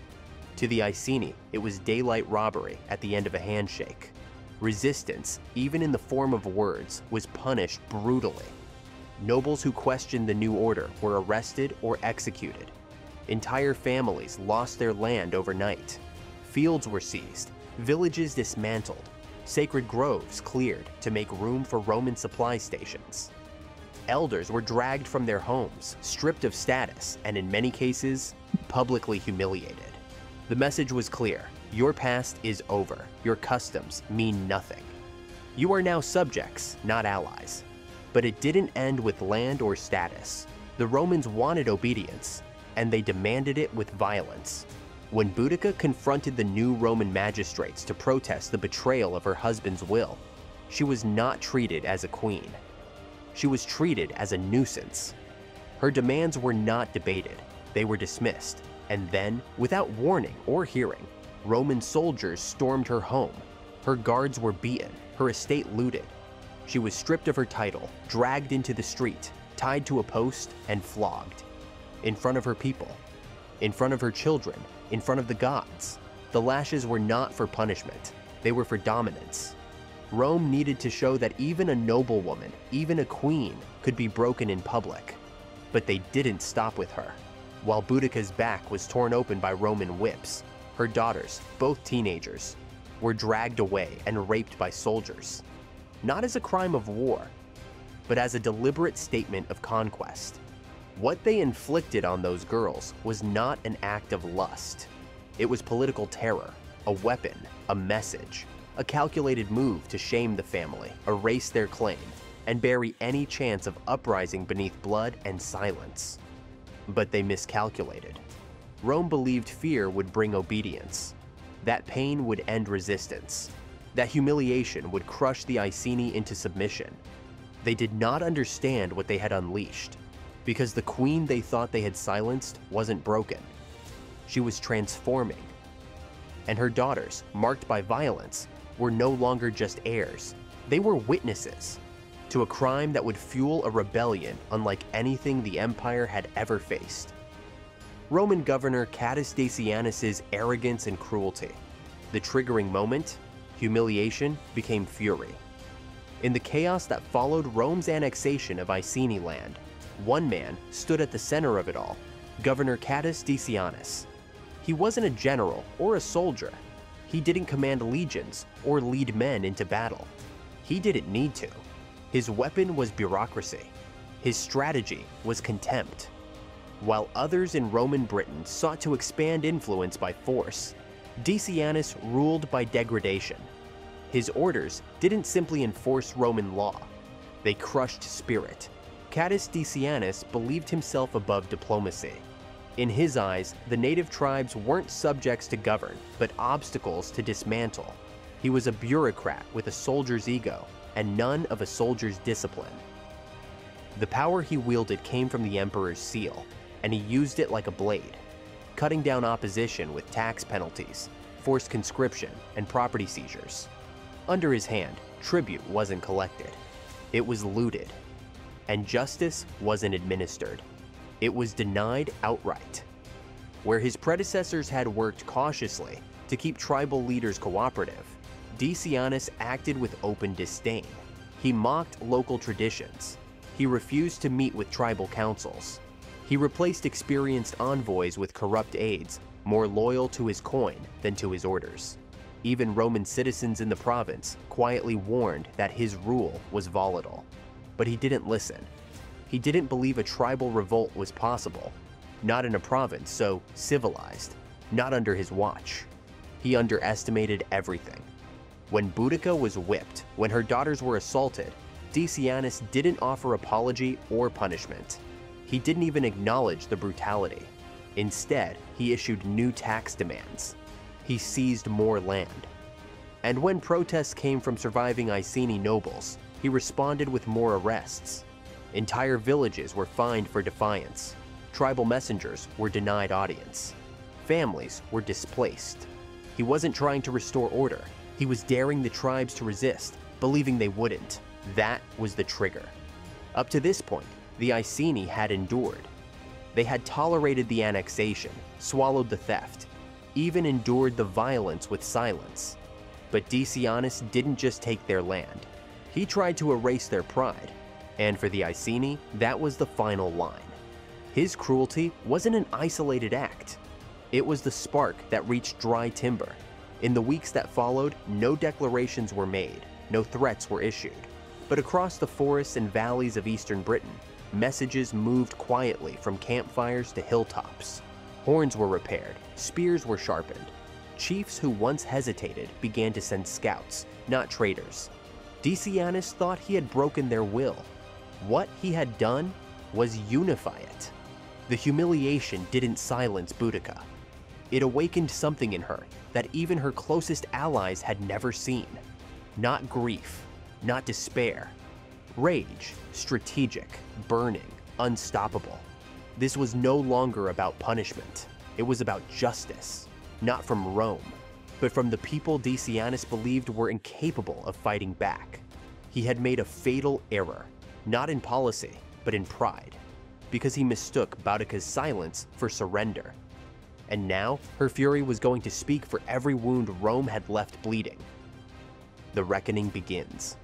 To the Iceni, it was daylight robbery at the end of a handshake. Resistance, even in the form of words, was punished brutally. Nobles who questioned the new order were arrested or executed. Entire families lost their land overnight. Fields were seized, villages dismantled, sacred groves cleared to make room for Roman supply stations. Elders were dragged from their homes, stripped of status, and in many cases, publicly humiliated. The message was clear: your past is over, your customs mean nothing. You are now subjects, not allies. But it didn't end with land or status. The Romans wanted obedience, and they demanded it with violence. When Boudica confronted the new Roman magistrates to protest the betrayal of her husband's will, she was not treated as a queen. She was treated as a nuisance. Her demands were not debated, they were dismissed, and then, without warning or hearing, Roman soldiers stormed her home. Her guards were beaten, her estate looted. She was stripped of her title, dragged into the street, tied to a post, and flogged. In front of her people, in front of her children, in front of the gods. The lashes were not for punishment, they were for dominance. Rome needed to show that even a noblewoman, even a queen, could be broken in public. But they didn't stop with her. While Boudica's back was torn open by Roman whips, her daughters, both teenagers, were dragged away and raped by soldiers. Not as a crime of war, but as a deliberate statement of conquest. What they inflicted on those girls was not an act of lust. It was political terror, a weapon, a message, a calculated move to shame the family, erase their claim, and bury any chance of uprising beneath blood and silence. But they miscalculated. Rome believed fear would bring obedience, that pain would end resistance, that humiliation would crush the Iceni into submission. They did not understand what they had unleashed, because the queen they thought they had silenced wasn't broken. She was transforming. And her daughters, marked by violence, were no longer just heirs. They were witnesses to a crime that would fuel a rebellion unlike anything the empire had ever faced. Roman governor Catius Decianus's arrogance and cruelty. The triggering moment, humiliation, became fury. In the chaos that followed Rome's annexation of Iceni land, one man stood at the center of it all, Governor Catius Decianus. He wasn't a general or a soldier. He didn't command legions or lead men into battle. He didn't need to. His weapon was bureaucracy. His strategy was contempt. While others in Roman Britain sought to expand influence by force, Decianus ruled by degradation. His orders didn't simply enforce Roman law. They crushed spirit. Catius Decianus believed himself above diplomacy. In his eyes, the native tribes weren't subjects to govern, but obstacles to dismantle. He was a bureaucrat with a soldier's ego, and none of a soldier's discipline. The power he wielded came from the emperor's seal, and he used it like a blade, cutting down opposition with tax penalties, forced conscription, and property seizures. Under his hand, tribute wasn't collected. It was looted. And justice wasn't administered. It was denied outright. Where his predecessors had worked cautiously to keep tribal leaders cooperative, Decianus acted with open disdain. He mocked local traditions. He refused to meet with tribal councils. He replaced experienced envoys with corrupt aides, more loyal to his coin than to his orders. Even Roman citizens in the province quietly warned that his rule was volatile. But he didn't listen. He didn't believe a tribal revolt was possible. Not in a province so civilized, not under his watch. He underestimated everything. When Boudica was whipped, when her daughters were assaulted, Decianus didn't offer apology or punishment. He didn't even acknowledge the brutality. Instead, he issued new tax demands. He seized more land. And when protests came from surviving Iceni nobles, he responded with more arrests. Entire villages were fined for defiance. Tribal messengers were denied audience. Families were displaced. He wasn't trying to restore order. He was daring the tribes to resist, believing they wouldn't. That was the trigger. Up to this point, the Iceni had endured. They had tolerated the annexation, swallowed the theft, even endured the violence with silence. But Decianus didn't just take their land. He tried to erase their pride. And for the Iceni, that was the final line. His cruelty wasn't an isolated act. It was the spark that reached dry timber. In the weeks that followed, no declarations were made, no threats were issued. But across the forests and valleys of eastern Britain, messages moved quietly from campfires to hilltops. Horns were repaired, spears were sharpened. Chiefs who once hesitated began to send scouts, not traitors. Decianus thought he had broken their will. What he had done was unify it. The humiliation didn't silence Boudica. It awakened something in her that even her closest allies had never seen. Not grief, not despair. Rage, strategic, burning, unstoppable. This was no longer about punishment. It was about justice, not from Rome, but from the people Decianus believed were incapable of fighting back. He had made a fatal error, not in policy, but in pride, because he mistook Boudica's silence for surrender. And now, her fury was going to speak for every wound Rome had left bleeding. The reckoning begins.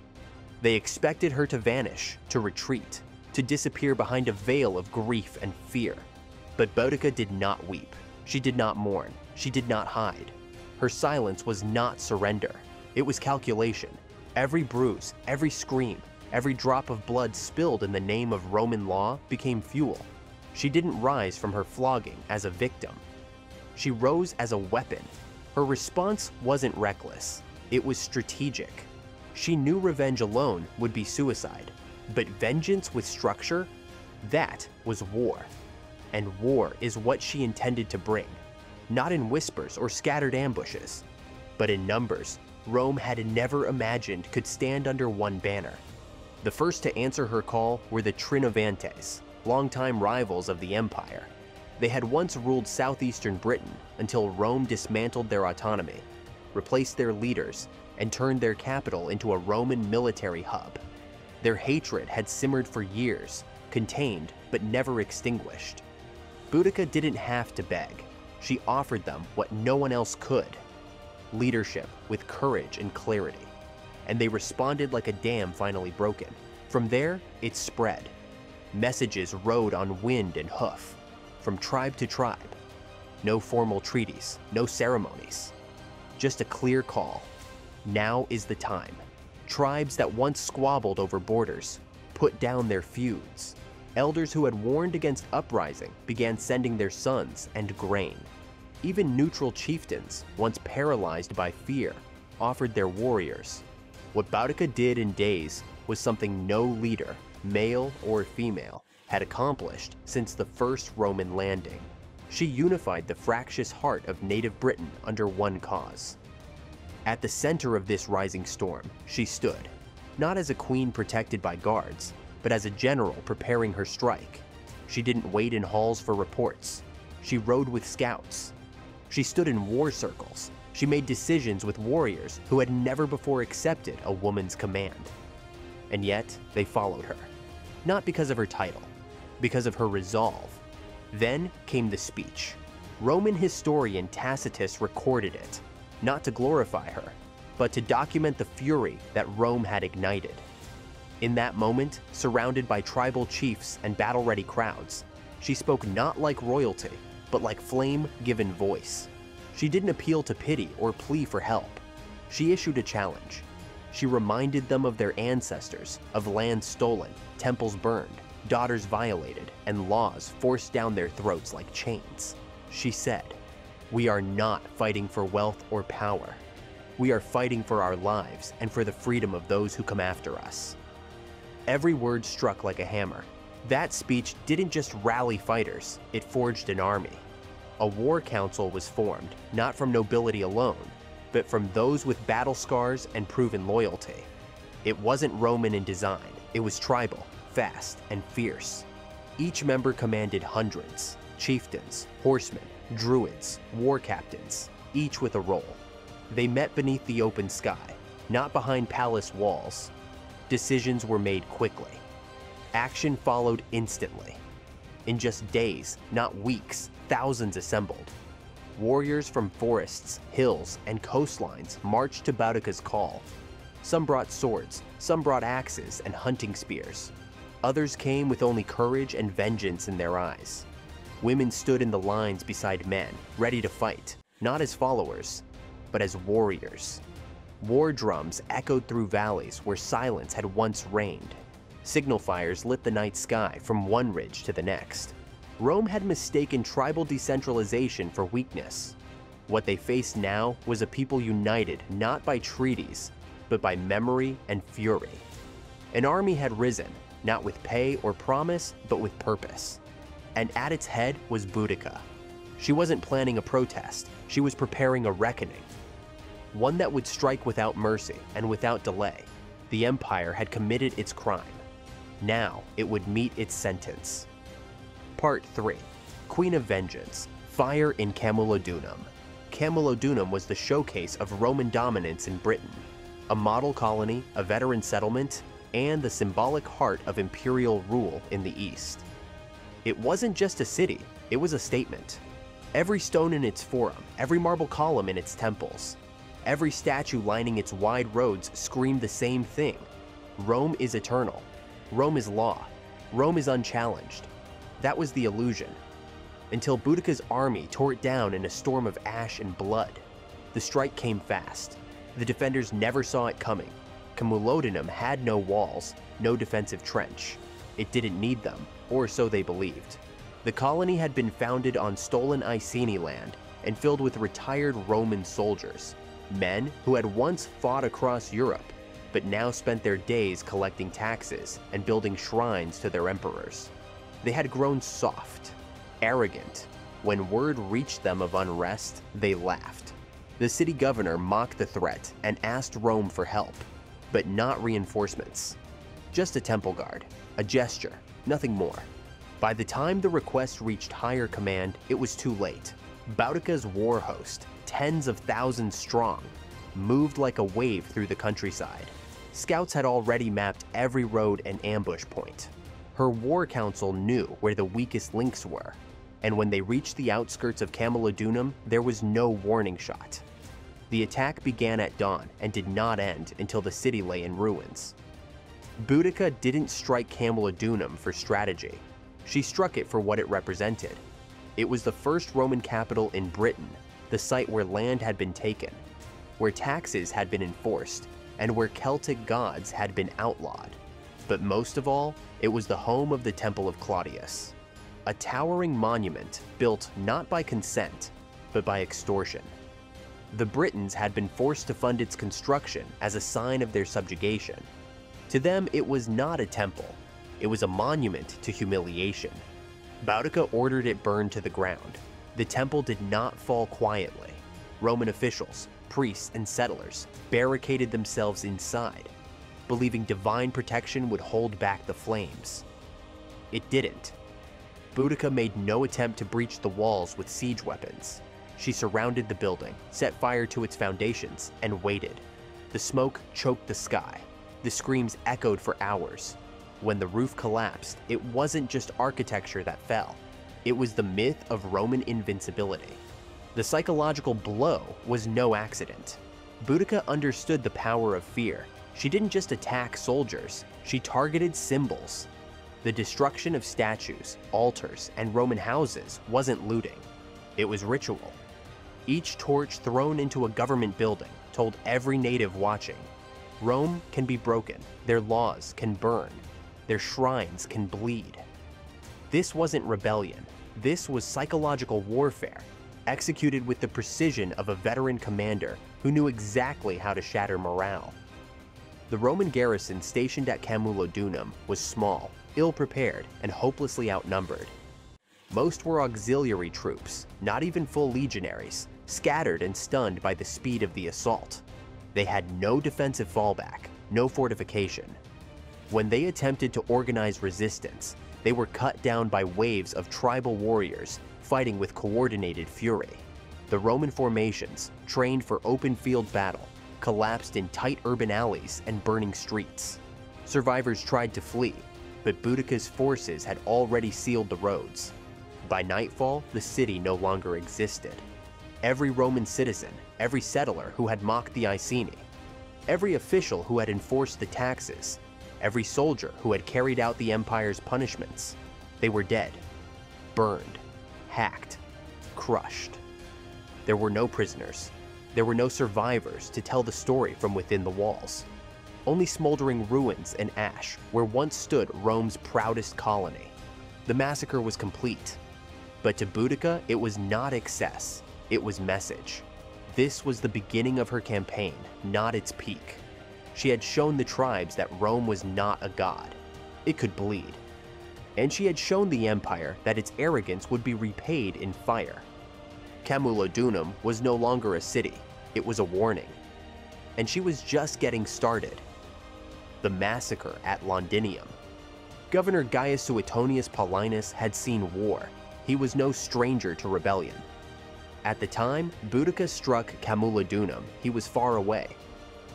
They expected her to vanish, to retreat, to disappear behind a veil of grief and fear. But Boudica did not weep. She did not mourn. She did not hide. Her silence was not surrender. It was calculation. Every bruise, every scream, every drop of blood spilled in the name of Roman law became fuel. She didn't rise from her flogging as a victim. She rose as a weapon. Her response wasn't reckless. It was strategic. She knew revenge alone would be suicide, but vengeance with structure, that was war. And war is what she intended to bring, not in whispers or scattered ambushes, but in numbers Rome had never imagined could stand under one banner. The first to answer her call were the Trinovantes, longtime rivals of the empire. They had once ruled southeastern Britain until Rome dismantled their autonomy, replaced their leaders, and turned their capital into a Roman military hub. Their hatred had simmered for years, contained but never extinguished. Boudica didn't have to beg. She offered them what no one else could: leadership with courage and clarity. And they responded like a dam finally broken. From there, it spread. Messages rode on wind and hoof, from tribe to tribe. No formal treaties, no ceremonies. Just a clear call. Now is the time. Tribes that once squabbled over borders put down their feuds. Elders who had warned against uprising began sending their sons and grain. Even neutral chieftains, once paralyzed by fear, offered their warriors. What Boudica did in days was something no leader, male or female, had accomplished since the first Roman landing. She unified the fractious heart of native Britain under one cause. At the center of this rising storm, she stood, not as a queen protected by guards, but as a general preparing her strike. She didn't wait in halls for reports. She rode with scouts. She stood in war circles. She made decisions with warriors who had never before accepted a woman's command. And yet, they followed her. Not because of her title, because of her resolve. Then came the speech. Roman historian Tacitus recorded it, not to glorify her, but to document the fury that Rome had ignited. In that moment, surrounded by tribal chiefs and battle-ready crowds, she spoke not like royalty, but like flame given voice. She didn't appeal to pity or plea for help. She issued a challenge. She reminded them of their ancestors, of land stolen, temples burned, daughters violated, and laws forced down their throats like chains. She said, "We are not fighting for wealth or power. We are fighting for our lives and for the freedom of those who come after us." Every word struck like a hammer. That speech didn't just rally fighters, it forged an army. A war council was formed, not from nobility alone, but from those with battle scars and proven loyalty. It wasn't Roman in design, it was tribal, fast, and fierce. Each member commanded hundreds: chieftains, horsemen, druids, war captains, each with a role. They met beneath the open sky, not behind palace walls. Decisions were made quickly. Action followed instantly. In just days, not weeks, thousands assembled. Warriors from forests, hills, and coastlines marched to Boudica's call. Some brought swords, some brought axes and hunting spears. Others came with only courage and vengeance in their eyes. Women stood in the lines beside men, ready to fight, not as followers, but as warriors. War drums echoed through valleys where silence had once reigned. Signal fires lit the night sky from one ridge to the next. Rome had mistaken tribal decentralization for weakness. What they faced now was a people united not by treaties, but by memory and fury. An army had risen, not with pay or promise, but with purpose. And at its head was Boudica. She wasn't planning a protest, she was preparing a reckoning. One that would strike without mercy and without delay. The empire had committed its crime. Now it would meet its sentence. Part 3. Queen of Vengeance. Fire in Camulodunum. Camulodunum was the showcase of Roman dominance in Britain. A model colony, a veteran settlement, and the symbolic heart of imperial rule in the east. It wasn't just a city, it was a statement. Every stone in its forum, every marble column in its temples, every statue lining its wide roads screamed the same thing. Rome is eternal. Rome is law. Rome is unchallenged. That was the illusion. Until Boudica's army tore it down in a storm of ash and blood. The strike came fast. The defenders never saw it coming. Camulodunum had no walls, no defensive trench. It didn't need them, or so they believed. The colony had been founded on stolen Iceni land and filled with retired Roman soldiers, men who had once fought across Europe, but now spent their days collecting taxes and building shrines to their emperors. They had grown soft, arrogant. When word reached them of unrest, they laughed. The city governor mocked the threat and asked Rome for help, but not reinforcements. Just a temple guard, a gesture, nothing more. By the time the request reached higher command, it was too late. Boudica's war host, tens of thousands strong, moved like a wave through the countryside. Scouts had already mapped every road and ambush point. Her war council knew where the weakest links were, and when they reached the outskirts of Camulodunum, there was no warning shot. The attack began at dawn and did not end until the city lay in ruins. Boudica didn't strike Camulodunum for strategy. She struck it for what it represented. It was the first Roman capital in Britain, the site where land had been taken, where taxes had been enforced, and where Celtic gods had been outlawed. But most of all, it was the home of the Temple of Claudius, a towering monument built not by consent, but by extortion. The Britons had been forced to fund its construction as a sign of their subjugation. To them, it was not a temple. It was a monument to humiliation. Boudica ordered it burned to the ground. The temple did not fall quietly. Roman officials, priests, and settlers barricaded themselves inside, believing divine protection would hold back the flames. It didn't. Boudica made no attempt to breach the walls with siege weapons. She surrounded the building, set fire to its foundations, and waited. The smoke choked the sky. The screams echoed for hours. When the roof collapsed, it wasn't just architecture that fell. It was the myth of Roman invincibility. The psychological blow was no accident. Boudica understood the power of fear. She didn't just attack soldiers, she targeted symbols. The destruction of statues, altars, and Roman houses wasn't looting. It was ritual. Each torch thrown into a government building told every native watching, Rome can be broken, their laws can burn, their shrines can bleed. This wasn't rebellion. This was psychological warfare, executed with the precision of a veteran commander who knew exactly how to shatter morale. The Roman garrison stationed at Camulodunum was small, ill-prepared, and hopelessly outnumbered. Most were auxiliary troops, not even full legionaries, scattered and stunned by the speed of the assault. They had no defensive fallback, no fortification. When they attempted to organize resistance, they were cut down by waves of tribal warriors fighting with coordinated fury. The Roman formations, trained for open field battle, collapsed in tight urban alleys and burning streets. Survivors tried to flee, but Boudica's forces had already sealed the roads. By nightfall, the city no longer existed. Every Roman citizen, every settler who had mocked the Iceni, every official who had enforced the taxes, every soldier who had carried out the empire's punishments, they were dead, burned, hacked, crushed. There were no prisoners. There were no survivors to tell the story from within the walls. Only smoldering ruins and ash where once stood Rome's proudest colony. The massacre was complete. But to Boudica, it was not excess. It was message. This was the beginning of her campaign, not its peak. She had shown the tribes that Rome was not a god. It could bleed. And she had shown the empire that its arrogance would be repaid in fire. Camulodunum was no longer a city, it was a warning. And she was just getting started. The massacre at Londinium. Governor Gaius Suetonius Paulinus had seen war. He was no stranger to rebellion. At the time Boudica struck Camulodunum, he was far away,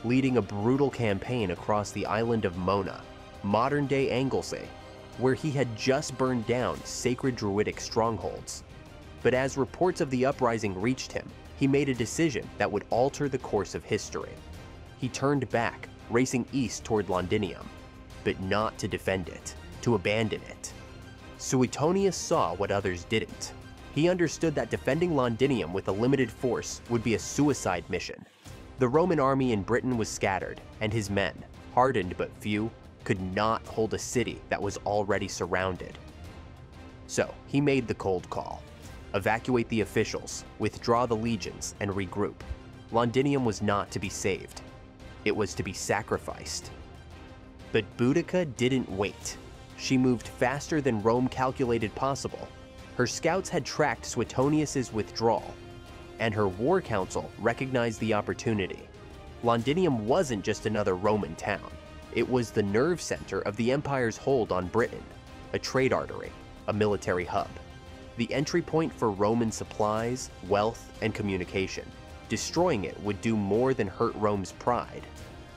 leading a brutal campaign across the island of Mona, modern-day Anglesey, where he had just burned down sacred druidic strongholds. But as reports of the uprising reached him, he made a decision that would alter the course of history. He turned back, racing east toward Londinium, but not to defend it, to abandon it. Suetonius saw what others didn't. He understood that defending Londinium with a limited force would be a suicide mission. The Roman army in Britain was scattered, and his men, hardened but few, could not hold a city that was already surrounded. So he made the cold call. Evacuate the officials, withdraw the legions, and regroup. Londinium was not to be saved. It was to be sacrificed. But Boudica didn't wait. She moved faster than Rome calculated possible. Her scouts had tracked Suetonius's withdrawal, and her war council recognized the opportunity. Londinium wasn't just another Roman town. It was the nerve center of the empire's hold on Britain, a trade artery, a military hub, the entry point for Roman supplies, wealth, and communication. Destroying it would do more than hurt Rome's pride.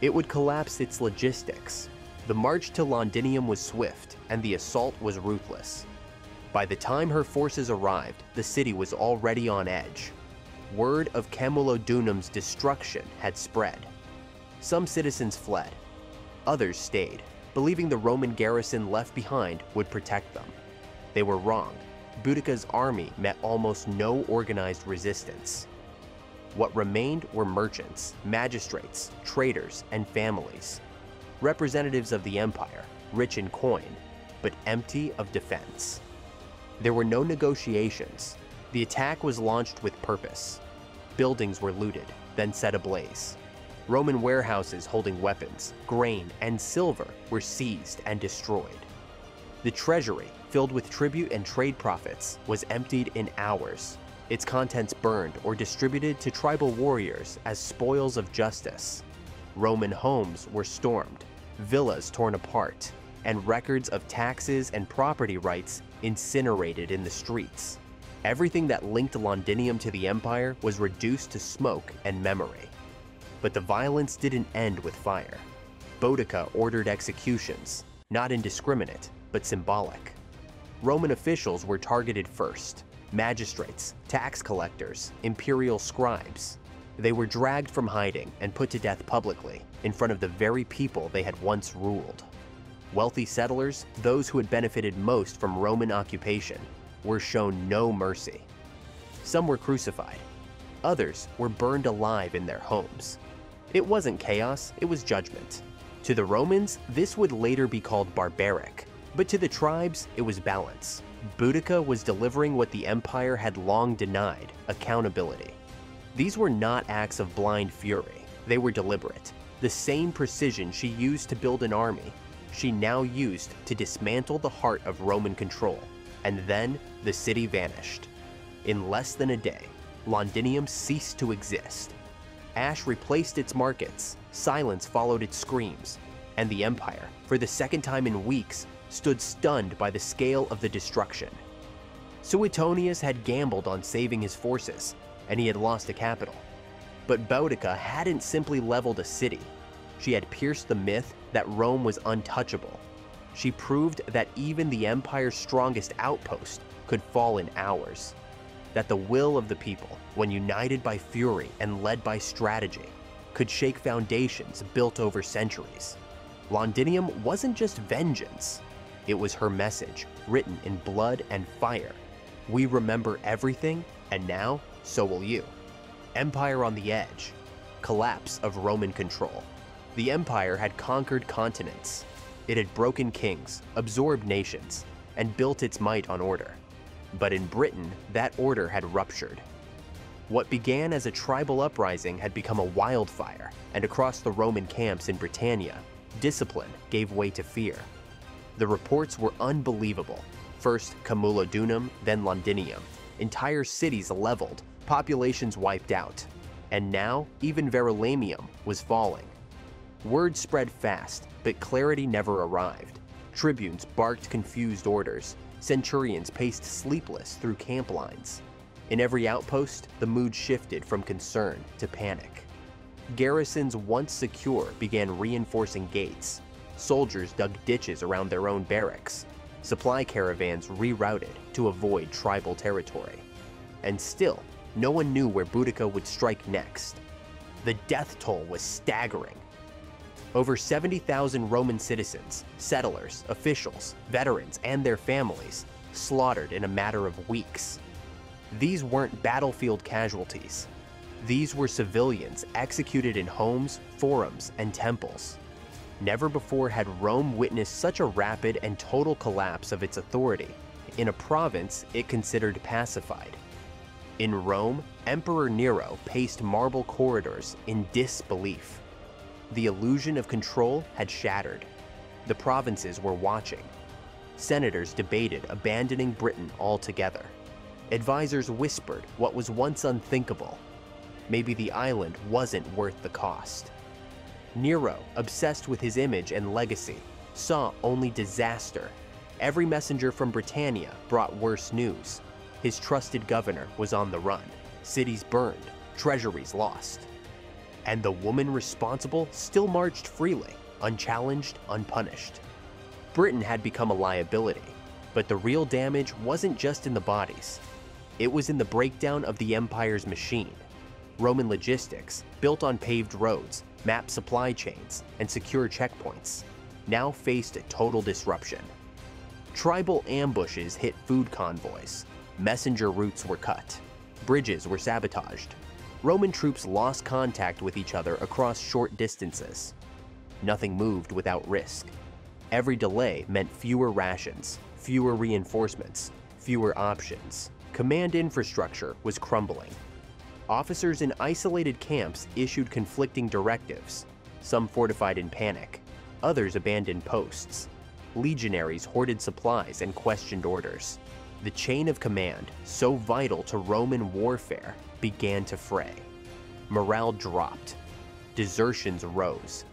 It would collapse its logistics. The march to Londinium was swift, and the assault was ruthless. By the time her forces arrived, the city was already on edge. Word of Camulodunum's destruction had spread. Some citizens fled. Others stayed, believing the Roman garrison left behind would protect them. They were wrong. Boudica's army met almost no organized resistance. What remained were merchants, magistrates, traders, and families. Representatives of the empire, rich in coin, but empty of defense. There were no negotiations. The attack was launched with purpose. Buildings were looted, then set ablaze. Roman warehouses holding weapons, grain, and silver were seized and destroyed. The treasury, filled with tribute and trade profits, was emptied in hours. Its contents burned or distributed to tribal warriors as spoils of justice. Roman homes were stormed, villas torn apart, and records of taxes and property rights incinerated in the streets. Everything that linked Londinium to the empire was reduced to smoke and memory. But the violence didn't end with fire. Boudica ordered executions, not indiscriminate, but symbolic. Roman officials were targeted first: magistrates, tax collectors, imperial scribes. They were dragged from hiding and put to death publicly in front of the very people they had once ruled. Wealthy settlers, those who had benefited most from Roman occupation, were shown no mercy. Some were crucified. Others were burned alive in their homes. It wasn't chaos, it was judgment. To the Romans, this would later be called barbaric, but to the tribes, it was balance. Boudica was delivering what the empire had long denied: accountability. These were not acts of blind fury. They were deliberate. The same precision she used to build an army, she now used to dismantle the heart of Roman control. And then the city vanished. In less than a day, Londinium ceased to exist. Ash replaced its markets, silence followed its screams, and the empire, for the second time in weeks, stood stunned by the scale of the destruction. Suetonius had gambled on saving his forces, and he had lost a capital. But Boudica hadn't simply leveled a city. She had pierced the myth that Rome was untouchable. She proved that even the empire's strongest outpost could fall in hours. That the will of the people, when united by fury and led by strategy, could shake foundations built over centuries. Londinium wasn't just vengeance. It was her message, written in blood and fire. We remember everything, and now, so will you. Empire on the edge. Collapse of Roman control. The empire had conquered continents. It had broken kings, absorbed nations, and built its might on order. But in Britain, that order had ruptured. What began as a tribal uprising had become a wildfire, and across the Roman camps in Britannia, discipline gave way to fear. The reports were unbelievable. First Camulodunum, then Londinium. Entire cities leveled, populations wiped out. And now, even Verulamium was falling. Word spread fast, but clarity never arrived. Tribunes barked confused orders. Centurions paced sleepless through camp lines. In every outpost, the mood shifted from concern to panic. Garrisons once secure began reinforcing gates. Soldiers dug ditches around their own barracks. Supply caravans rerouted to avoid tribal territory. and still, no one knew where Boudica would strike next. The death toll was staggering. Over 70,000 Roman citizens, settlers, officials, veterans, and their families slaughtered in a matter of weeks. These weren't battlefield casualties. These were civilians executed in homes, forums, and temples. Never before had Rome witnessed such a rapid and total collapse of its authority in a province it considered pacified. In Rome, Emperor Nero paced marble corridors in disbelief. The illusion of control had shattered. The provinces were watching. Senators debated abandoning Britain altogether. Advisors whispered what was once unthinkable. Maybe the island wasn't worth the cost. Nero, obsessed with his image and legacy, saw only disaster. Every messenger from Britannia brought worse news. His trusted governor was on the run, cities burned, treasuries lost. And the woman responsible still marched freely, unchallenged, unpunished. Britain had become a liability, but the real damage wasn't just in the bodies. It was in the breakdown of the empire's machine. Roman logistics, built on paved roads, mapped supply chains, and secure checkpoints, now faced a total disruption. Tribal ambushes hit food convoys. Messenger routes were cut. Bridges were sabotaged. Roman troops lost contact with each other across short distances. Nothing moved without risk. Every delay meant fewer rations, fewer reinforcements, fewer options. Command infrastructure was crumbling. Officers in isolated camps issued conflicting directives. Some fortified in panic. Others abandoned posts. Legionaries hoarded supplies and questioned orders. The chain of command, so vital to Roman warfare, began to fray. Morale dropped. Desertions rose.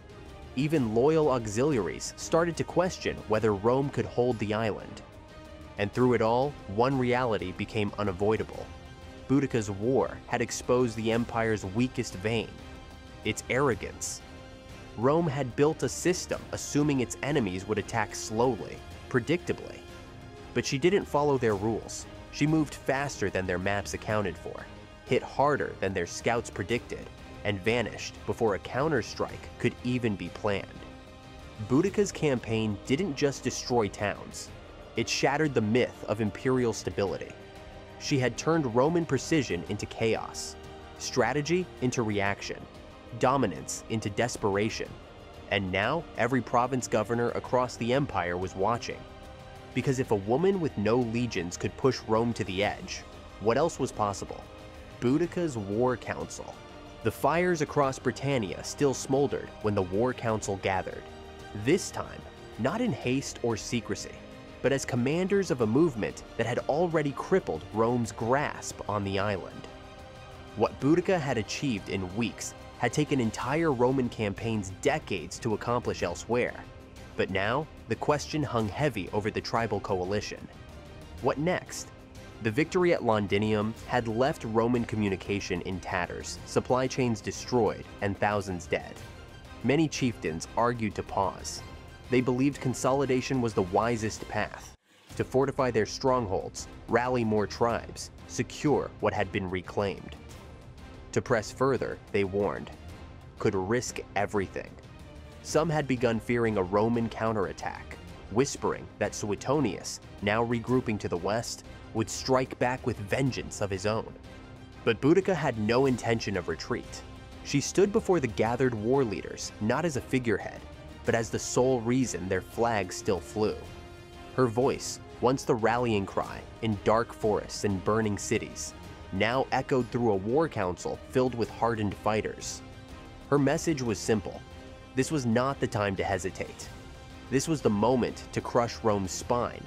Even loyal auxiliaries started to question whether Rome could hold the island. And through it all, one reality became unavoidable. Boudica's war had exposed the empire's weakest vein, its arrogance. Rome had built a system assuming its enemies would attack slowly, predictably. But she didn't follow their rules. She moved faster than their maps accounted for, hit harder than their scouts predicted, and vanished before a counterstrike could even be planned. Boudica's campaign didn't just destroy towns. It shattered the myth of imperial stability. She had turned Roman precision into chaos, strategy into reaction, dominance into desperation. And now every province governor across the empire was watching. Because if a woman with no legions could push Rome to the edge, what else was possible? Boudica's War Council. The fires across Britannia still smoldered when the War Council gathered. This time, not in haste or secrecy, but as commanders of a movement that had already crippled Rome's grasp on the island. What Boudica had achieved in weeks had taken entire Roman campaigns decades to accomplish elsewhere. But now, the question hung heavy over the tribal coalition. What next? The victory at Londinium had left Roman communication in tatters, supply chains destroyed, and thousands dead. Many chieftains argued to pause. They believed consolidation was the wisest path, to fortify their strongholds, rally more tribes, secure what had been reclaimed. To press further, they warned, could risk everything. Some had begun fearing a Roman counterattack, whispering that Suetonius, now regrouping to the west, would strike back with vengeance of his own. But Boudica had no intention of retreat. She stood before the gathered war leaders not as a figurehead, but as the sole reason their flag still flew. Her voice, once the rallying cry in dark forests and burning cities, now echoed through a war council filled with hardened fighters. Her message was simple. This was not the time to hesitate. This was the moment to crush Rome's spine.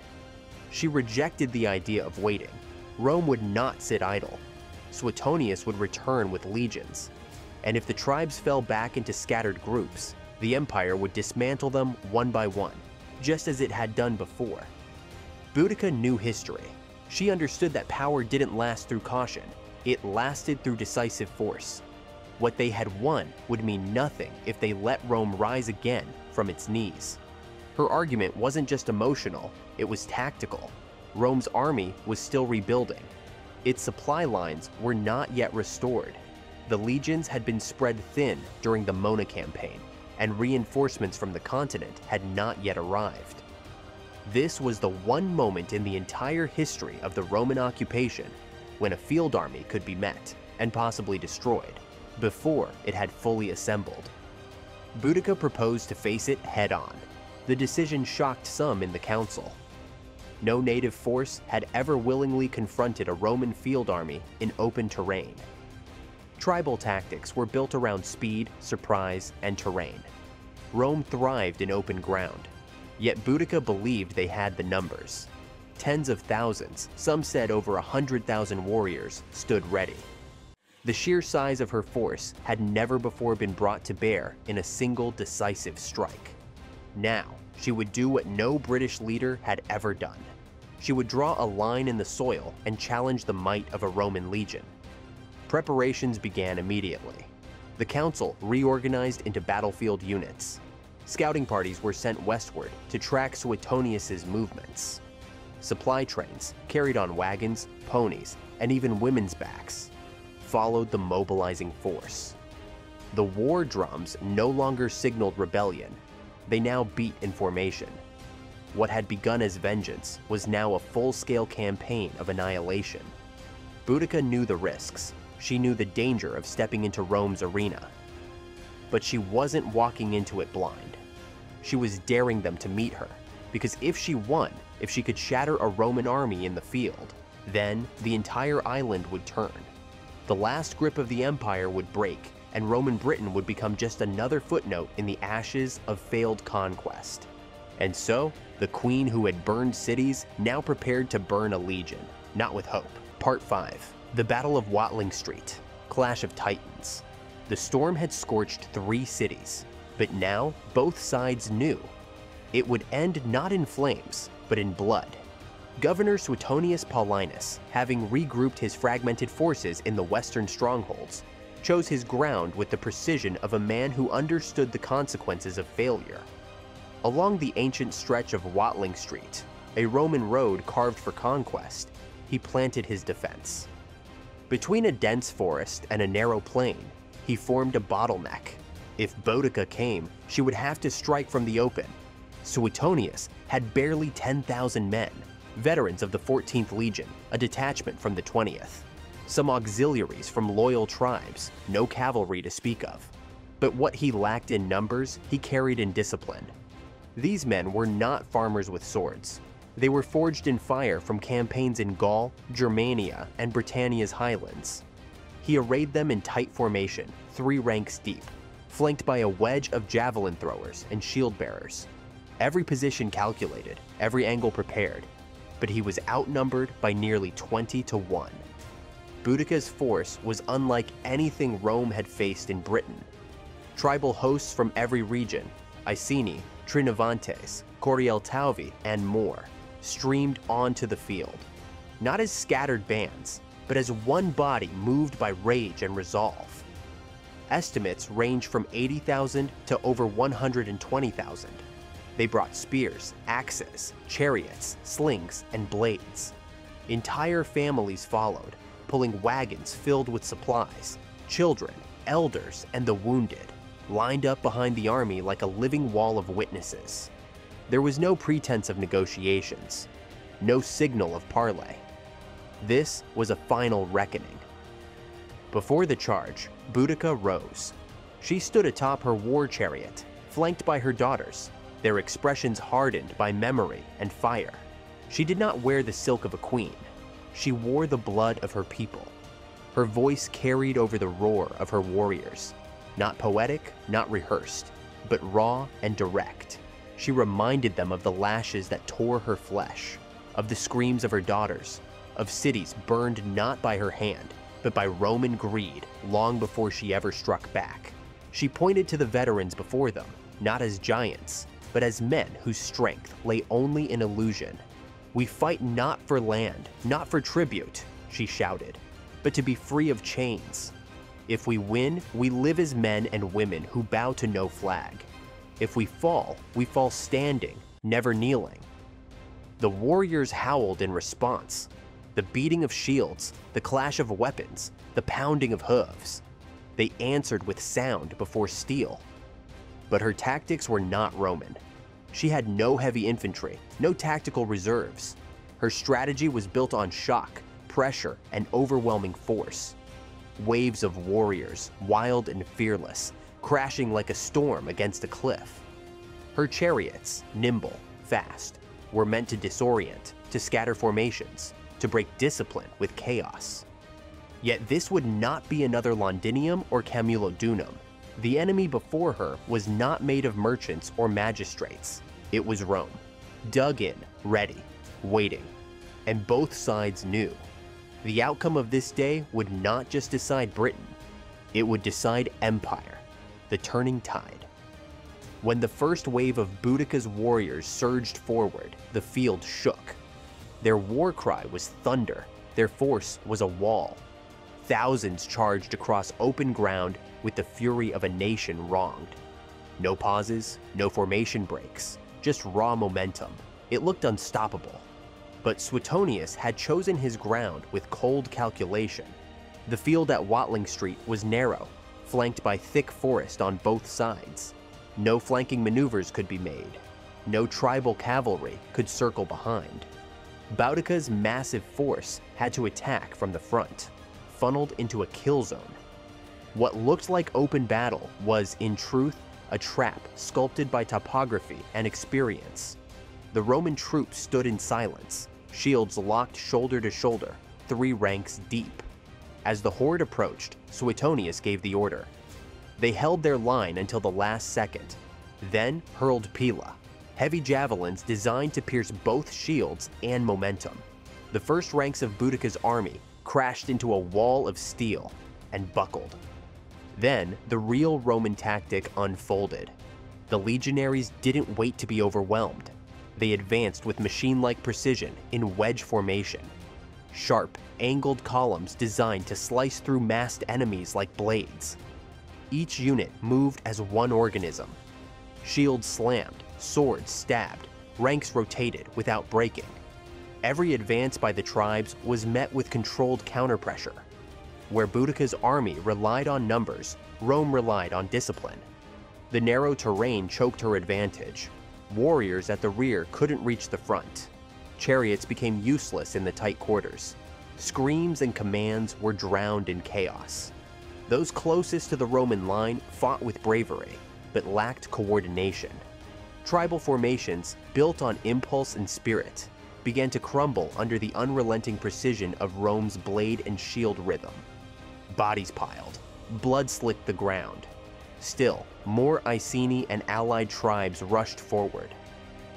She rejected the idea of waiting. Rome would not sit idle. Suetonius would return with legions. And if the tribes fell back into scattered groups, the empire would dismantle them one by one, just as it had done before. Boudica knew history. She understood that power didn't last through caution. It lasted through decisive force. What they had won would mean nothing if they let Rome rise again from its knees. Her argument wasn't just emotional, it was tactical. Rome's army was still rebuilding. Its supply lines were not yet restored. The legions had been spread thin during the Mona campaign, and reinforcements from the continent had not yet arrived. This was the one moment in the entire history of the Roman occupation when a field army could be met and possibly destroyed before it had fully assembled. Boudica proposed to face it head-on. The decision shocked some in the council. No native force had ever willingly confronted a Roman field army in open terrain. Tribal tactics were built around speed, surprise, and terrain. Rome thrived in open ground, yet Boudica believed they had the numbers. Tens of thousands, some said over 100,000 warriors, stood ready. The sheer size of her force had never before been brought to bear in a single decisive strike. Now, she would do what no British leader had ever done. She would draw a line in the soil and challenge the might of a Roman legion. Preparations began immediately. The council reorganized into battlefield units. Scouting parties were sent westward to track Suetonius's movements. Supply trains, carried on wagons, ponies, and even women's backs, followed the mobilizing force. The war drums no longer signaled rebellion. They now beat in formation. What had begun as vengeance was now a full-scale campaign of annihilation. Boudica knew the risks. She knew the danger of stepping into Rome's arena. But she wasn't walking into it blind. She was daring them to meet her, because if she won, if she could shatter a Roman army in the field, then the entire island would turn. The last grip of the empire would break, and Roman Britain would become just another footnote in the ashes of failed conquest. And so, the queen who had burned cities now prepared to burn a legion, not with hope. Part 5. The Battle of Watling Street. Clash of Titans. The storm had scorched 3 cities, but now both sides knew. It would end not in flames, but in blood. Governor Suetonius Paulinus, having regrouped his fragmented forces in the western strongholds, chose his ground with the precision of a man who understood the consequences of failure. Along the ancient stretch of Watling Street, a Roman road carved for conquest, he planted his defense. Between a dense forest and a narrow plain, he formed a bottleneck. If Boudica came, she would have to strike from the open. Suetonius had barely 10,000 men, veterans of the 14th Legion, a detachment from the 20th. Some auxiliaries from loyal tribes, no cavalry to speak of. But what he lacked in numbers, he carried in discipline. These men were not farmers with swords. They were forged in fire from campaigns in Gaul, Germania, and Britannia's highlands. He arrayed them in tight formation, 3 ranks deep, flanked by a wedge of javelin throwers and shield bearers. Every position calculated, every angle prepared, but he was outnumbered by nearly 20 to 1. Boudica's force was unlike anything Rome had faced in Britain. Tribal hosts from every region, Iceni, Trinovantes, Corieltauvi, and more, streamed onto the field, not as scattered bands, but as one body moved by rage and resolve. Estimates range from 80,000 to over 120,000. They brought spears, axes, chariots, slings, and blades. Entire families followed, pulling wagons filled with supplies. Children, elders, and the wounded lined up behind the army like a living wall of witnesses. There was no pretense of negotiations, no signal of parley. This was a final reckoning. Before the charge, Boudica rose. She stood atop her war chariot, flanked by her daughters, their expressions hardened by memory and fire. She did not wear the silk of a queen. She wore the blood of her people. Her voice carried over the roar of her warriors. Not poetic, not rehearsed, but raw and direct. She reminded them of the lashes that tore her flesh, of the screams of her daughters, of cities burned not by her hand, but by Roman greed long before she ever struck back. She pointed to the veterans before them, not as giants, but as men whose strength lay only in illusion. "We fight not for land, not for tribute," she shouted, "but to be free of chains. If we win, we live as men and women who bow to no flag. If we fall standing, never kneeling." The warriors howled in response. The beating of shields, the clash of weapons, the pounding of hooves. They answered with sound before steel. But her tactics were not Roman. She had no heavy infantry, no tactical reserves. Her strategy was built on shock, pressure, and overwhelming force. Waves of warriors, wild and fearless, crashing like a storm against a cliff. Her chariots, nimble, fast, were meant to disorient, to scatter formations, to break discipline with chaos. Yet this would not be another Londinium or Camulodunum. The enemy before her was not made of merchants or magistrates. It was Rome, dug in, ready, waiting. And both sides knew. The outcome of this day would not just decide Britain, it would decide empire, the turning tide. When the first wave of Boudica's warriors surged forward, the field shook. Their war cry was thunder, their force was a wall. Thousands charged across open ground with the fury of a nation wronged. No pauses, no formation breaks, just raw momentum. It looked unstoppable. But Suetonius had chosen his ground with cold calculation. The field at Watling Street was narrow, flanked by thick forest on both sides. No flanking maneuvers could be made. No tribal cavalry could circle behind. Boudica's massive force had to attack from the front, funneled into a kill zone. What looked like open battle was, in truth, a trap sculpted by topography and experience. The Roman troops stood in silence, shields locked shoulder to shoulder, 3 ranks deep. As the horde approached, Suetonius gave the order. They held their line until the last second, then hurled pila, heavy javelins designed to pierce both shields and momentum. The first ranks of Boudica's army crashed into a wall of steel and buckled. Then the real Roman tactic unfolded. The legionaries didn't wait to be overwhelmed. They advanced with machine-like precision in wedge formation. Sharp, angled columns designed to slice through massed enemies like blades. Each unit moved as one organism. Shields slammed, swords stabbed, ranks rotated without breaking. Every advance by the tribes was met with controlled counterpressure. Where Boudica's army relied on numbers, Rome relied on discipline. The narrow terrain choked her advantage. Warriors at the rear couldn't reach the front. Chariots became useless in the tight quarters. Screams and commands were drowned in chaos. Those closest to the Roman line fought with bravery, but lacked coordination. Tribal formations, built on impulse and spirit, began to crumble under the unrelenting precision of Rome's blade and shield rhythm. Bodies piled, blood slicked the ground. Still, more Iceni and allied tribes rushed forward,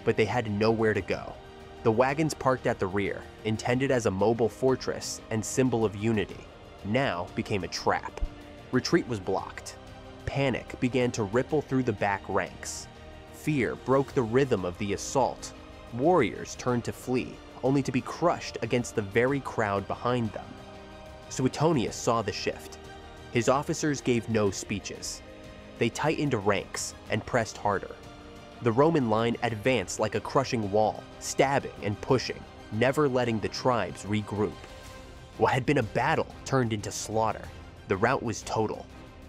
but they had nowhere to go. The wagons parked at the rear, intended as a mobile fortress and symbol of unity, now became a trap. Retreat was blocked. Panic began to ripple through the back ranks. Fear broke the rhythm of the assault. Warriors turned to flee, only to be crushed against the very crowd behind them. Suetonius saw the shift. His officers gave no speeches. They tightened ranks and pressed harder. The Roman line advanced like a crushing wall, stabbing and pushing, never letting the tribes regroup. What had been a battle turned into slaughter. The rout was total.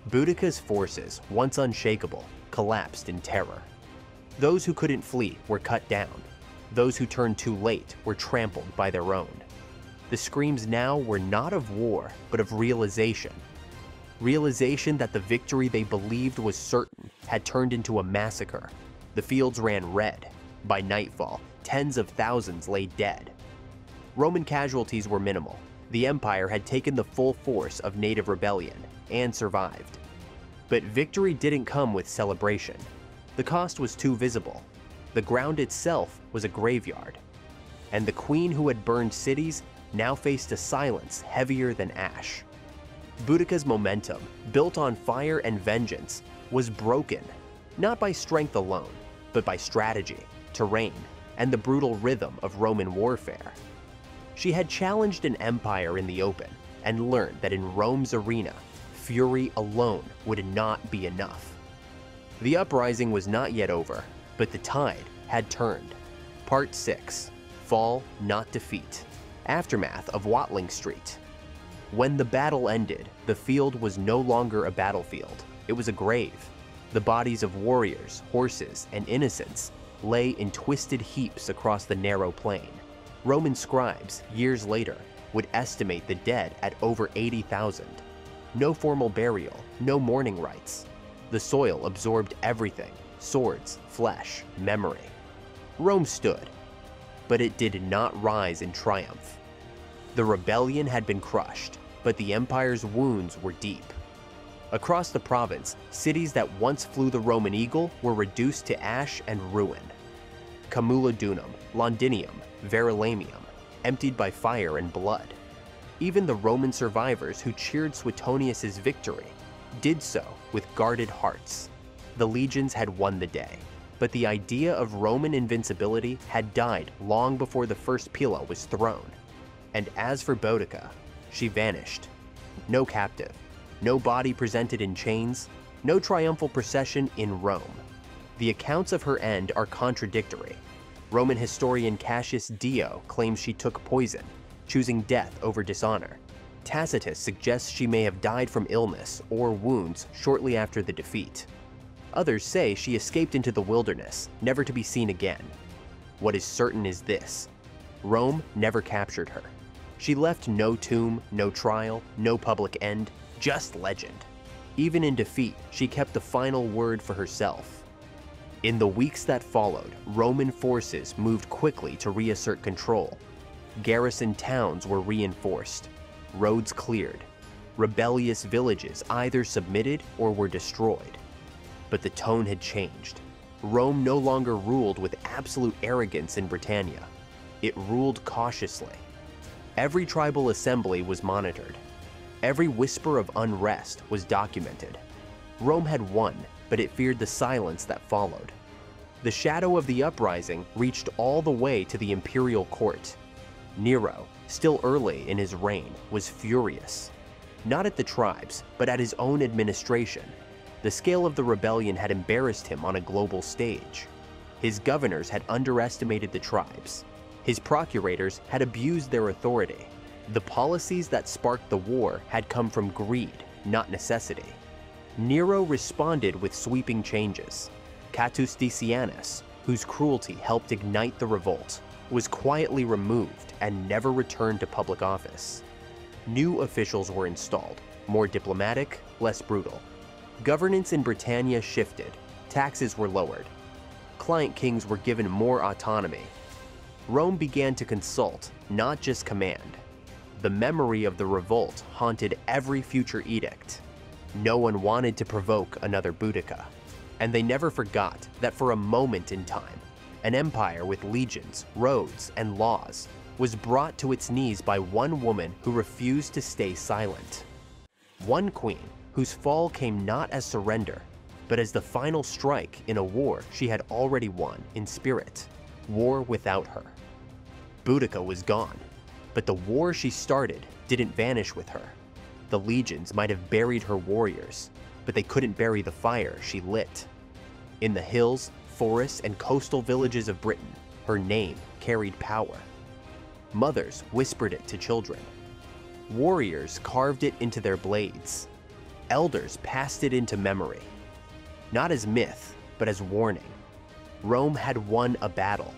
Boudica's forces, once unshakable, collapsed in terror. Those who couldn't flee were cut down. Those who turned too late were trampled by their own. The screams now were not of war, but of realization. Realization that the victory they believed was certain had turned into a massacre. The fields ran red. By nightfall, tens of thousands lay dead. Roman casualties were minimal. The empire had taken the full force of native rebellion and survived. But victory didn't come with celebration. The cost was too visible. The ground itself was a graveyard. And the queen who had burned cities now faced a silence heavier than ash. Boudica's momentum, built on fire and vengeance, was broken, not by strength alone, but by strategy, terrain, and the brutal rhythm of Roman warfare. She had challenged an empire in the open and learned that in Rome's arena, fury alone would not be enough. The uprising was not yet over, but the tide had turned. Part 6, Fall, Not Defeat. Aftermath of Watling Street. When the battle ended, the field was no longer a battlefield. It was a grave. The bodies of warriors, horses, and innocents lay in twisted heaps across the narrow plain. Roman scribes, years later, would estimate the dead at over 80,000. No formal burial, no mourning rites. The soil absorbed everything: swords, flesh, memory. Rome stood, but it did not rise in triumph. The rebellion had been crushed, but the empire's wounds were deep. Across the province, cities that once flew the Roman eagle were reduced to ash and ruin. Camulodunum, Londinium, Verulamium, emptied by fire and blood. Even the Roman survivors who cheered Suetonius's victory did so with guarded hearts. The legions had won the day, but the idea of Roman invincibility had died long before the first pila was thrown. And as for Boudica, she vanished. No captive, no body presented in chains, no triumphal procession in Rome. The accounts of her end are contradictory. Roman historian Cassius Dio claims she took poison, choosing death over dishonor. Tacitus suggests she may have died from illness or wounds shortly after the defeat. Others say she escaped into the wilderness, never to be seen again. What is certain is this: Rome never captured her. She left no tomb, no trial, no public end, just legend. Even in defeat, she kept the final word for herself. In the weeks that followed, Roman forces moved quickly to reassert control. Garrison towns were reinforced, roads cleared. Rebellious villages either submitted or were destroyed. But the tone had changed. Rome no longer ruled with absolute arrogance in Britannia. It ruled cautiously. Every tribal assembly was monitored. Every whisper of unrest was documented. Rome had won, but it feared the silence that followed. The shadow of the uprising reached all the way to the imperial court. Nero, still early in his reign, was furious. Not at the tribes, but at his own administration. The scale of the rebellion had embarrassed him on a global stage. His governors had underestimated the tribes. His procurators had abused their authority. The policies that sparked the war had come from greed, not necessity. Nero responded with sweeping changes. Catus Decianus, whose cruelty helped ignite the revolt, was quietly removed and never returned to public office. New officials were installed, more diplomatic, less brutal. Governance in Britannia shifted, taxes were lowered. Client kings were given more autonomy. Rome began to consult, not just command. The memory of the revolt haunted every future edict. No one wanted to provoke another Boudica, and they never forgot that for a moment in time, an empire with legions, roads, and laws was brought to its knees by one woman who refused to stay silent. One queen whose fall came not as surrender, but as the final strike in a war she had already won in spirit, war without her. Boudica was gone, but the war she started didn't vanish with her. The legions might have buried her warriors, but they couldn't bury the fire she lit. In the hills, forests, and coastal villages of Britain, her name carried power. Mothers whispered it to children. Warriors carved it into their blades. Elders passed it into memory. Not as myth, but as warning. Rome had won a battle.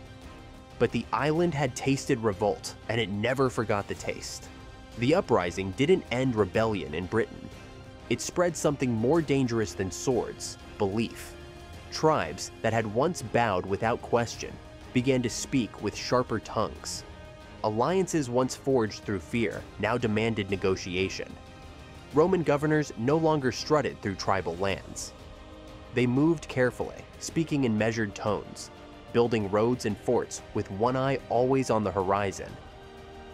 But the island had tasted revolt, and it never forgot the taste. The uprising didn't end rebellion in Britain. It spread something more dangerous than swords: belief. Tribes that had once bowed without question began to speak with sharper tongues. Alliances once forged through fear now demanded negotiation. Roman governors no longer strutted through tribal lands. They moved carefully, speaking in measured tones, building roads and forts with one eye always on the horizon.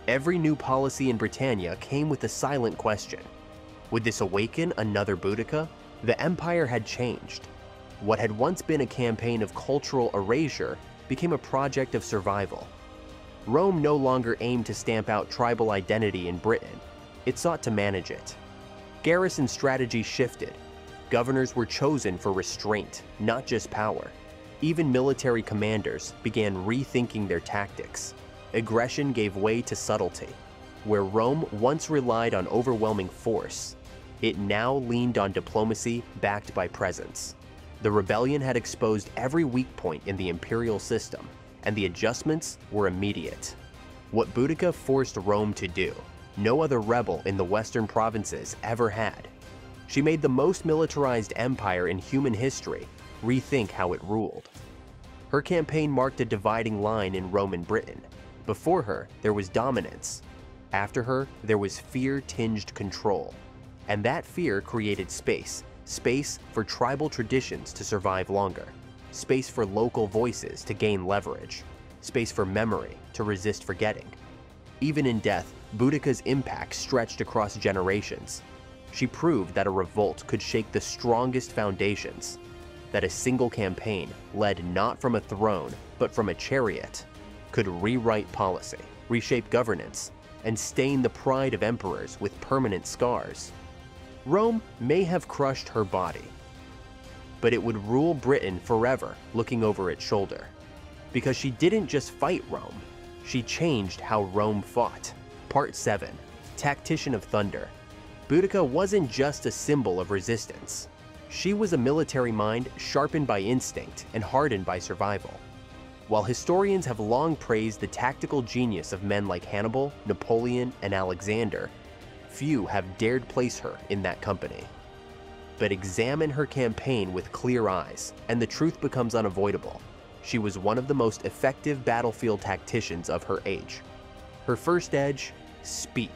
Every new policy in Britannia came with a silent question. Would this awaken another Boudica? The empire had changed. What had once been a campaign of cultural erasure became a project of survival. Rome no longer aimed to stamp out tribal identity in Britain. It sought to manage it. Garrison strategy shifted. Governors were chosen for restraint, not just power. Even military commanders began rethinking their tactics. Aggression gave way to subtlety. Where Rome once relied on overwhelming force, it now leaned on diplomacy backed by presence. The rebellion had exposed every weak point in the imperial system, and the adjustments were immediate. What Boudica forced Rome to do, no other rebel in the western provinces ever had. She made the most militarized empire in human history rethink how it ruled. Her campaign marked a dividing line in Roman Britain. Before her, there was dominance. After her, there was fear-tinged control. And that fear created space for tribal traditions to survive longer, space for local voices to gain leverage, space for memory to resist forgetting. Even in death, Boudica's impact stretched across generations. She proved that a revolt could shake the strongest foundations, that a single campaign, led not from a throne, but from a chariot, could rewrite policy, reshape governance, and stain the pride of emperors with permanent scars. Rome may have crushed her body, but it would rule Britain forever looking over its shoulder. Because she didn't just fight Rome, she changed how Rome fought. Part 7. Tactician of Thunder. Boudica wasn't just a symbol of resistance. She was a military mind sharpened by instinct and hardened by survival. While historians have long praised the tactical genius of men like Hannibal, Napoleon, and Alexander, few have dared place her in that company. But examine her campaign with clear eyes, and the truth becomes unavoidable. She was one of the most effective battlefield tacticians of her age. Her first edge: speed.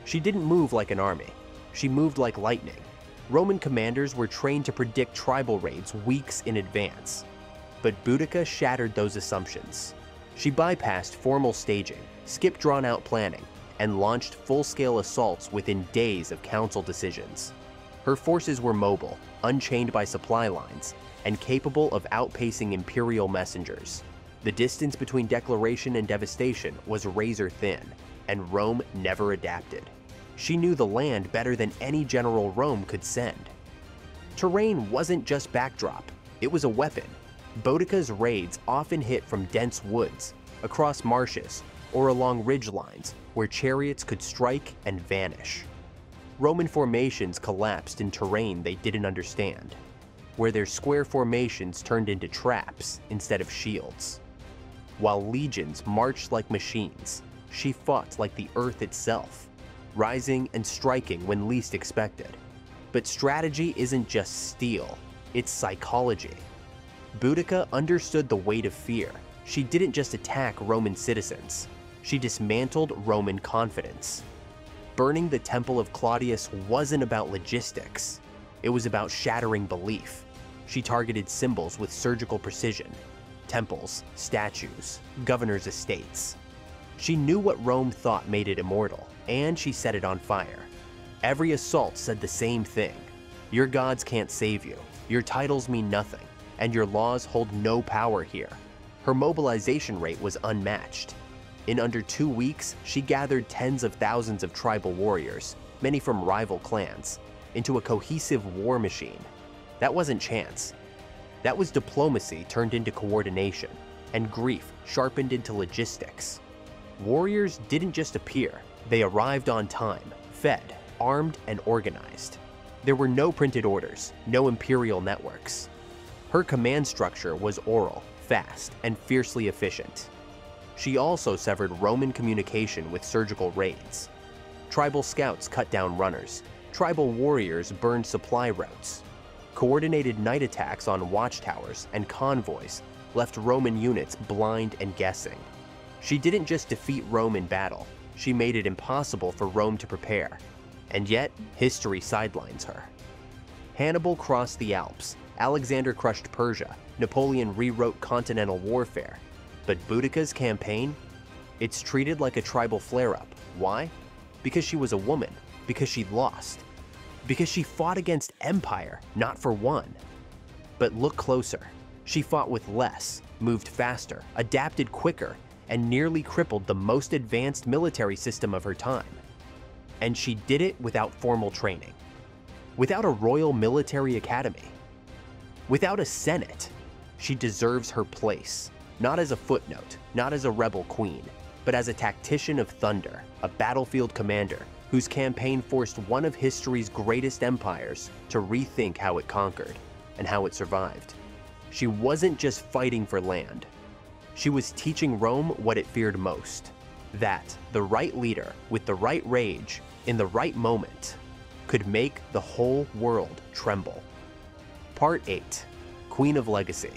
She didn't move like an army. She moved like lightning. Roman commanders were trained to predict tribal raids weeks in advance. But Boudica shattered those assumptions. She bypassed formal staging, skipped drawn-out planning, and launched full-scale assaults within days of council decisions. Her forces were mobile, unchained by supply lines, and capable of outpacing imperial messengers. The distance between declaration and devastation was razor-thin, and Rome never adapted. She knew the land better than any general Rome could send. Terrain wasn't just backdrop, it was a weapon. Boudica's raids often hit from dense woods, across marshes, or along ridge lines where chariots could strike and vanish. Roman formations collapsed in terrain they didn't understand, where their square formations turned into traps instead of shields. While legions marched like machines, she fought like the earth itself, rising and striking when least expected. But strategy isn't just steel, it's psychology. Boudica understood the weight of fear. She didn't just attack Roman citizens, she dismantled Roman confidence. Burning the Temple of Claudius wasn't about logistics, it was about shattering belief. She targeted symbols with surgical precision: temples, statues, governors' estates. She knew what Rome thought made it immortal, and she set it on fire. Every assault said the same thing: your gods can't save you, your titles mean nothing, and your laws hold no power here. Her mobilization rate was unmatched. In under 2 weeks, she gathered tens of thousands of tribal warriors, many from rival clans, into a cohesive war machine. That wasn't chance. That was diplomacy turned into coordination, and grief sharpened into logistics. Warriors didn't just appear, they arrived on time, fed, armed, and organized. There were no printed orders, no imperial networks. Her command structure was oral, fast, and fiercely efficient. She also severed Roman communication with surgical raids. Tribal scouts cut down runners. Tribal warriors burned supply routes. Coordinated night attacks on watchtowers and convoys left Roman units blind and guessing. She didn't just defeat Rome in battle, she made it impossible for Rome to prepare. And yet, history sidelines her. Hannibal crossed the Alps, Alexander crushed Persia, Napoleon rewrote continental warfare. But Boudica's campaign? It's treated like a tribal flare-up. Why? Because she was a woman, because she lost, because she fought against empire, not for one. But look closer. She fought with less, moved faster, adapted quicker, and nearly crippled the most advanced military system of her time. And she did it without formal training, without a royal military academy, without a senate. She deserves her place, not as a footnote, not as a rebel queen, but as a tactician of thunder, a battlefield commander whose campaign forced one of history's greatest empires to rethink how it conquered and how it survived. She wasn't just fighting for land. She was teaching Rome what it feared most, that the right leader with the right rage in the right moment could make the whole world tremble. Part 8. Queen of Legacy.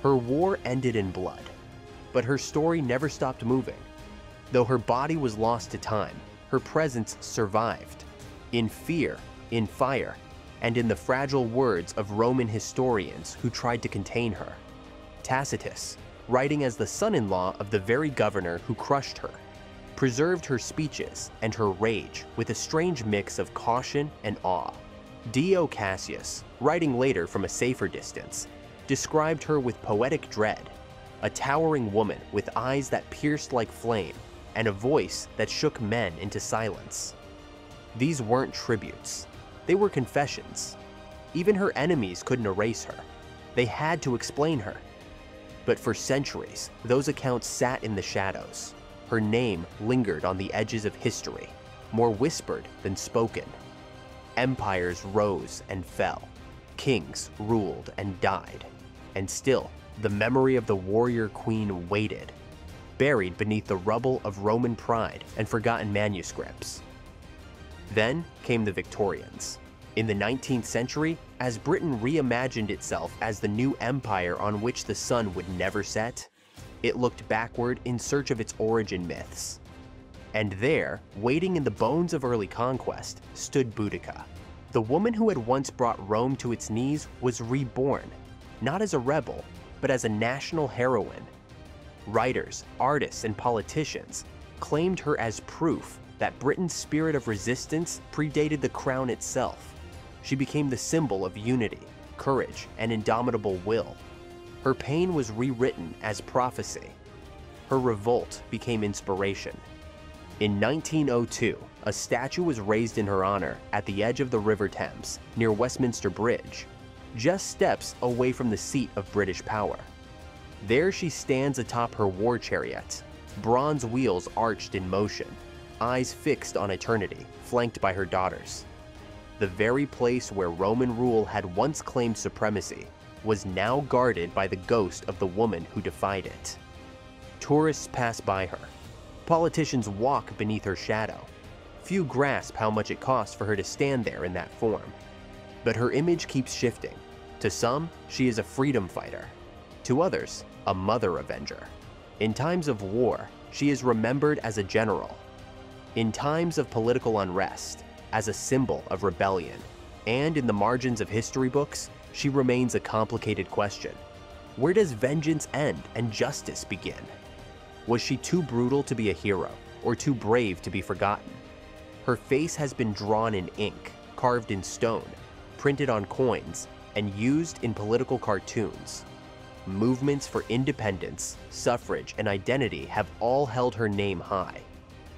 Her war ended in blood, but her story never stopped moving. Though her body was lost to time, her presence survived, in fear, in fire, and in the fragile words of Roman historians who tried to contain her. Tacitus, writing as the son-in-law of the very governor who crushed her, preserved her speeches and her rage with a strange mix of caution and awe. Dio Cassius, writing later from a safer distance, described her with poetic dread, a towering woman with eyes that pierced like flame and a voice that shook men into silence. These weren't tributes. They were confessions. Even her enemies couldn't erase her. They had to explain her. But for centuries, those accounts sat in the shadows. Her name lingered on the edges of history, more whispered than spoken. Empires rose and fell. Kings ruled and died. And still, the memory of the warrior queen waited, buried beneath the rubble of Roman pride and forgotten manuscripts. Then came the Victorians. In the 19th century, as Britain reimagined itself as the new empire on which the sun would never set, it looked backward in search of its origin myths. And there, waiting in the bones of early conquest, stood Boudica. The woman who had once brought Rome to its knees was reborn, not as a rebel, but as a national heroine. Writers, artists, and politicians claimed her as proof that Britain's spirit of resistance predated the crown itself. She became the symbol of unity, courage, and indomitable will. Her pain was rewritten as prophecy. Her revolt became inspiration. In 1902, a statue was raised in her honor at the edge of the River Thames, near Westminster Bridge, just steps away from the seat of British power. There she stands atop her war chariot, bronze wheels arched in motion, eyes fixed on eternity, flanked by her daughters. The very place where Roman rule had once claimed supremacy was now guarded by the ghost of the woman who defied it. Tourists pass by her. Politicians walk beneath her shadow. Few grasp how much it costs for her to stand there in that form. But her image keeps shifting. To some, she is a freedom fighter. To others, a mother avenger. In times of war, she is remembered as a general. In times of political unrest, as a symbol of rebellion. And in the margins of history books, she remains a complicated question. Where does vengeance end and justice begin? Was she too brutal to be a hero, or too brave to be forgotten? Her face has been drawn in ink, carved in stone, printed on coins, and used in political cartoons. Movements for independence, suffrage, and identity have all held her name high.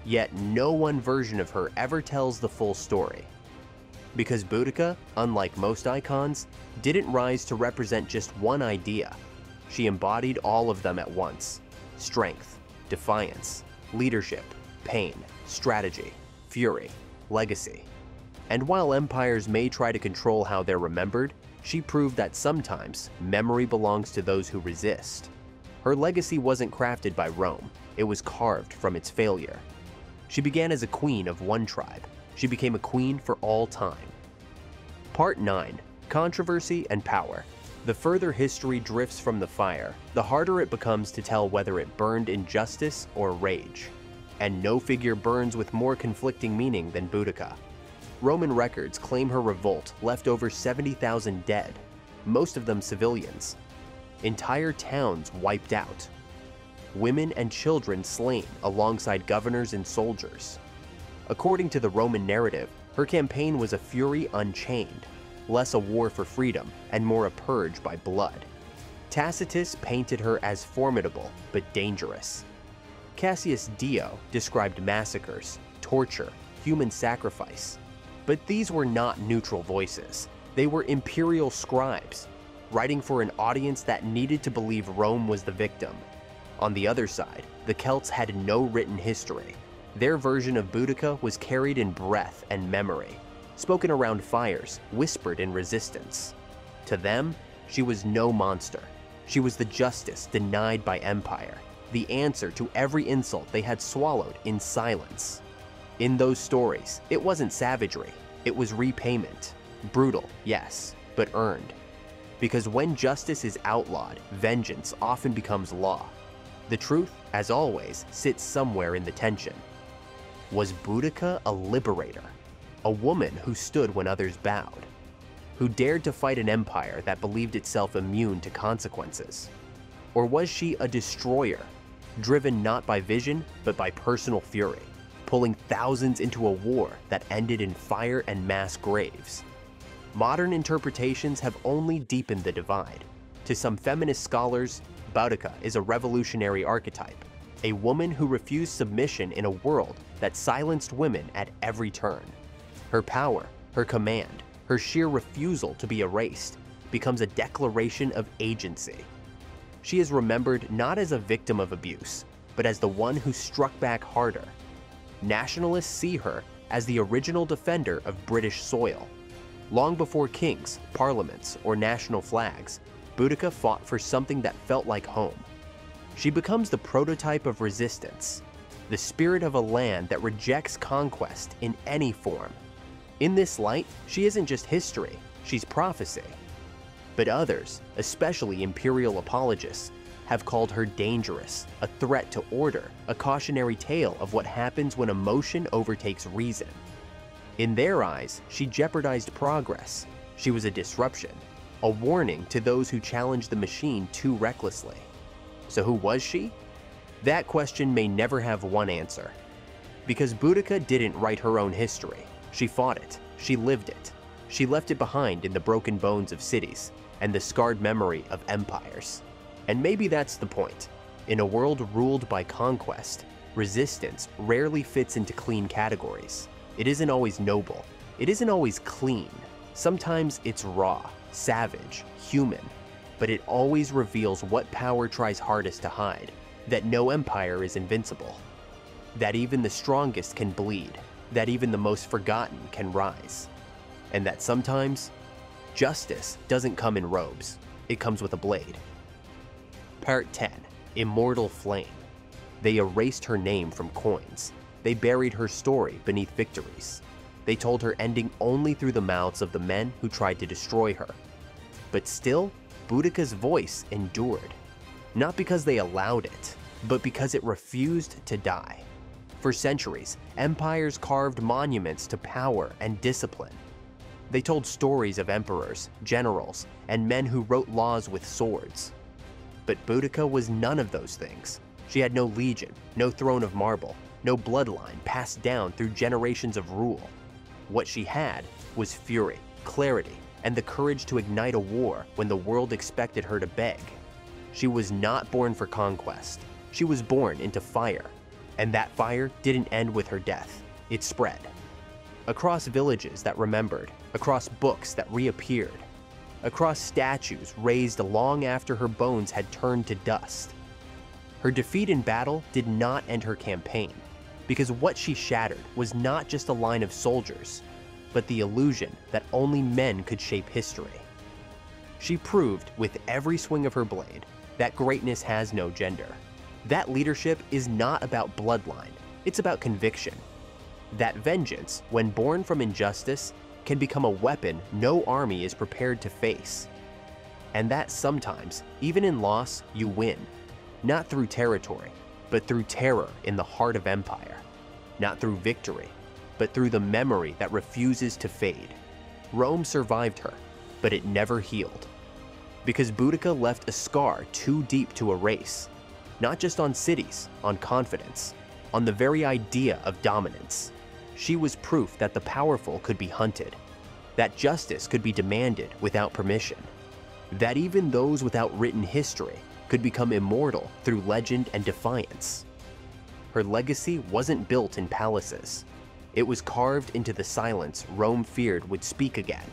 Yet no one version of her ever tells the full story. Because Boudica, unlike most icons, didn't rise to represent just one idea. She embodied all of them at once: strength, defiance, leadership, pain, strategy, fury, legacy. And while empires may try to control how they're remembered, she proved that sometimes memory belongs to those who resist. Her legacy wasn't crafted by Rome, it was carved from its failure. She began as a queen of one tribe. She became a queen for all time. Part 9. Controversy and Power. The further history drifts from the fire, the harder it becomes to tell whether it burned in justice or rage. And no figure burns with more conflicting meaning than Boudica. Roman records claim her revolt left over 70,000 dead, most of them civilians. Entire towns wiped out. Women and children slain alongside governors and soldiers. According to the Roman narrative, her campaign was a fury unchained, less a war for freedom and more a purge by blood. Tacitus painted her as formidable but dangerous. Cassius Dio described massacres, torture, human sacrifice. But these were not neutral voices. They were imperial scribes, writing for an audience that needed to believe Rome was the victim. On the other side, the Celts had no written history. Their version of Boudica was carried in breath and memory, spoken around fires, whispered in resistance. To them, she was no monster. She was the justice denied by empire, the answer to every insult they had swallowed in silence. In those stories, it wasn't savagery, it was repayment. Brutal, yes, but earned. Because when justice is outlawed, vengeance often becomes law. The truth, as always, sits somewhere in the tension. Was Boudica a liberator? A woman who stood when others bowed? Who dared to fight an empire that believed itself immune to consequences? Or was she a destroyer, driven not by vision, but by personal fury, pulling thousands into a war that ended in fire and mass graves? Modern interpretations have only deepened the divide. To some feminist scholars, Boudica is a revolutionary archetype, a woman who refused submission in a world that silenced women at every turn. Her power, her command, her sheer refusal to be erased becomes a declaration of agency. She is remembered not as a victim of abuse, but as the one who struck back harder. Nationalists see her as the original defender of British soil. Long before kings, parliaments, or national flags, Boudica fought for something that felt like home. She becomes the prototype of resistance, the spirit of a land that rejects conquest in any form. In this light, she isn't just history, she's prophecy. But others, especially imperial apologists, have called her dangerous, a threat to order, a cautionary tale of what happens when emotion overtakes reason. In their eyes, she jeopardized progress. She was a disruption, a warning to those who challenged the machine too recklessly. So who was she? That question may never have one answer. Because Boudica didn't write her own history. She fought it, she lived it. She left it behind in the broken bones of cities and the scarred memory of empires. And maybe that's the point. In a world ruled by conquest, resistance rarely fits into clean categories. It isn't always noble. It isn't always clean. Sometimes it's raw, savage, human. But it always reveals what power tries hardest to hide, that no empire is invincible, that even the strongest can bleed, that even the most forgotten can rise, and that sometimes justice doesn't come in robes, it comes with a blade. Part 10. Immortal Flame. They erased her name from coins. They buried her story beneath victories. They told her ending only through the mouths of the men who tried to destroy her. But still, Boudica's voice endured. Not because they allowed it, but because it refused to die. For centuries, empires carved monuments to power and discipline. They told stories of emperors, generals, and men who wrote laws with swords. But Boudica was none of those things. She had no legion, no throne of marble, no bloodline passed down through generations of rule. What she had was fury, clarity, and the courage to ignite a war when the world expected her to beg. She was not born for conquest. She was born into fire. And that fire didn't end with her death. It spread. Across villages that remembered, across books that reappeared, across statues raised long after her bones had turned to dust. Her defeat in battle did not end her campaign, because what she shattered was not just a line of soldiers, but the illusion that only men could shape history. She proved with every swing of her blade that greatness has no gender. That leadership is not about bloodline, it's about conviction. That vengeance, when born from injustice, can become a weapon no army is prepared to face. And that sometimes, even in loss, you win. Not through territory, but through terror in the heart of empire. Not through victory, but through the memory that refuses to fade. Rome survived her, but it never healed. Because Boudica left a scar too deep to erase. Not just on cities, on confidence, on the very idea of dominance. She was proof that the powerful could be hunted, that justice could be demanded without permission, that even those without written history could become immortal through legend and defiance. Her legacy wasn't built in palaces. It was carved into the silence Rome feared would speak again,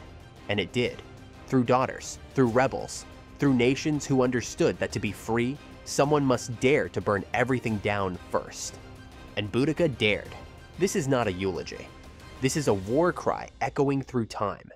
and it did, through daughters, through rebels, through nations who understood that to be free, Someone must dare to burn everything down first. And Boudica dared. This is not a eulogy. This is a war cry echoing through time.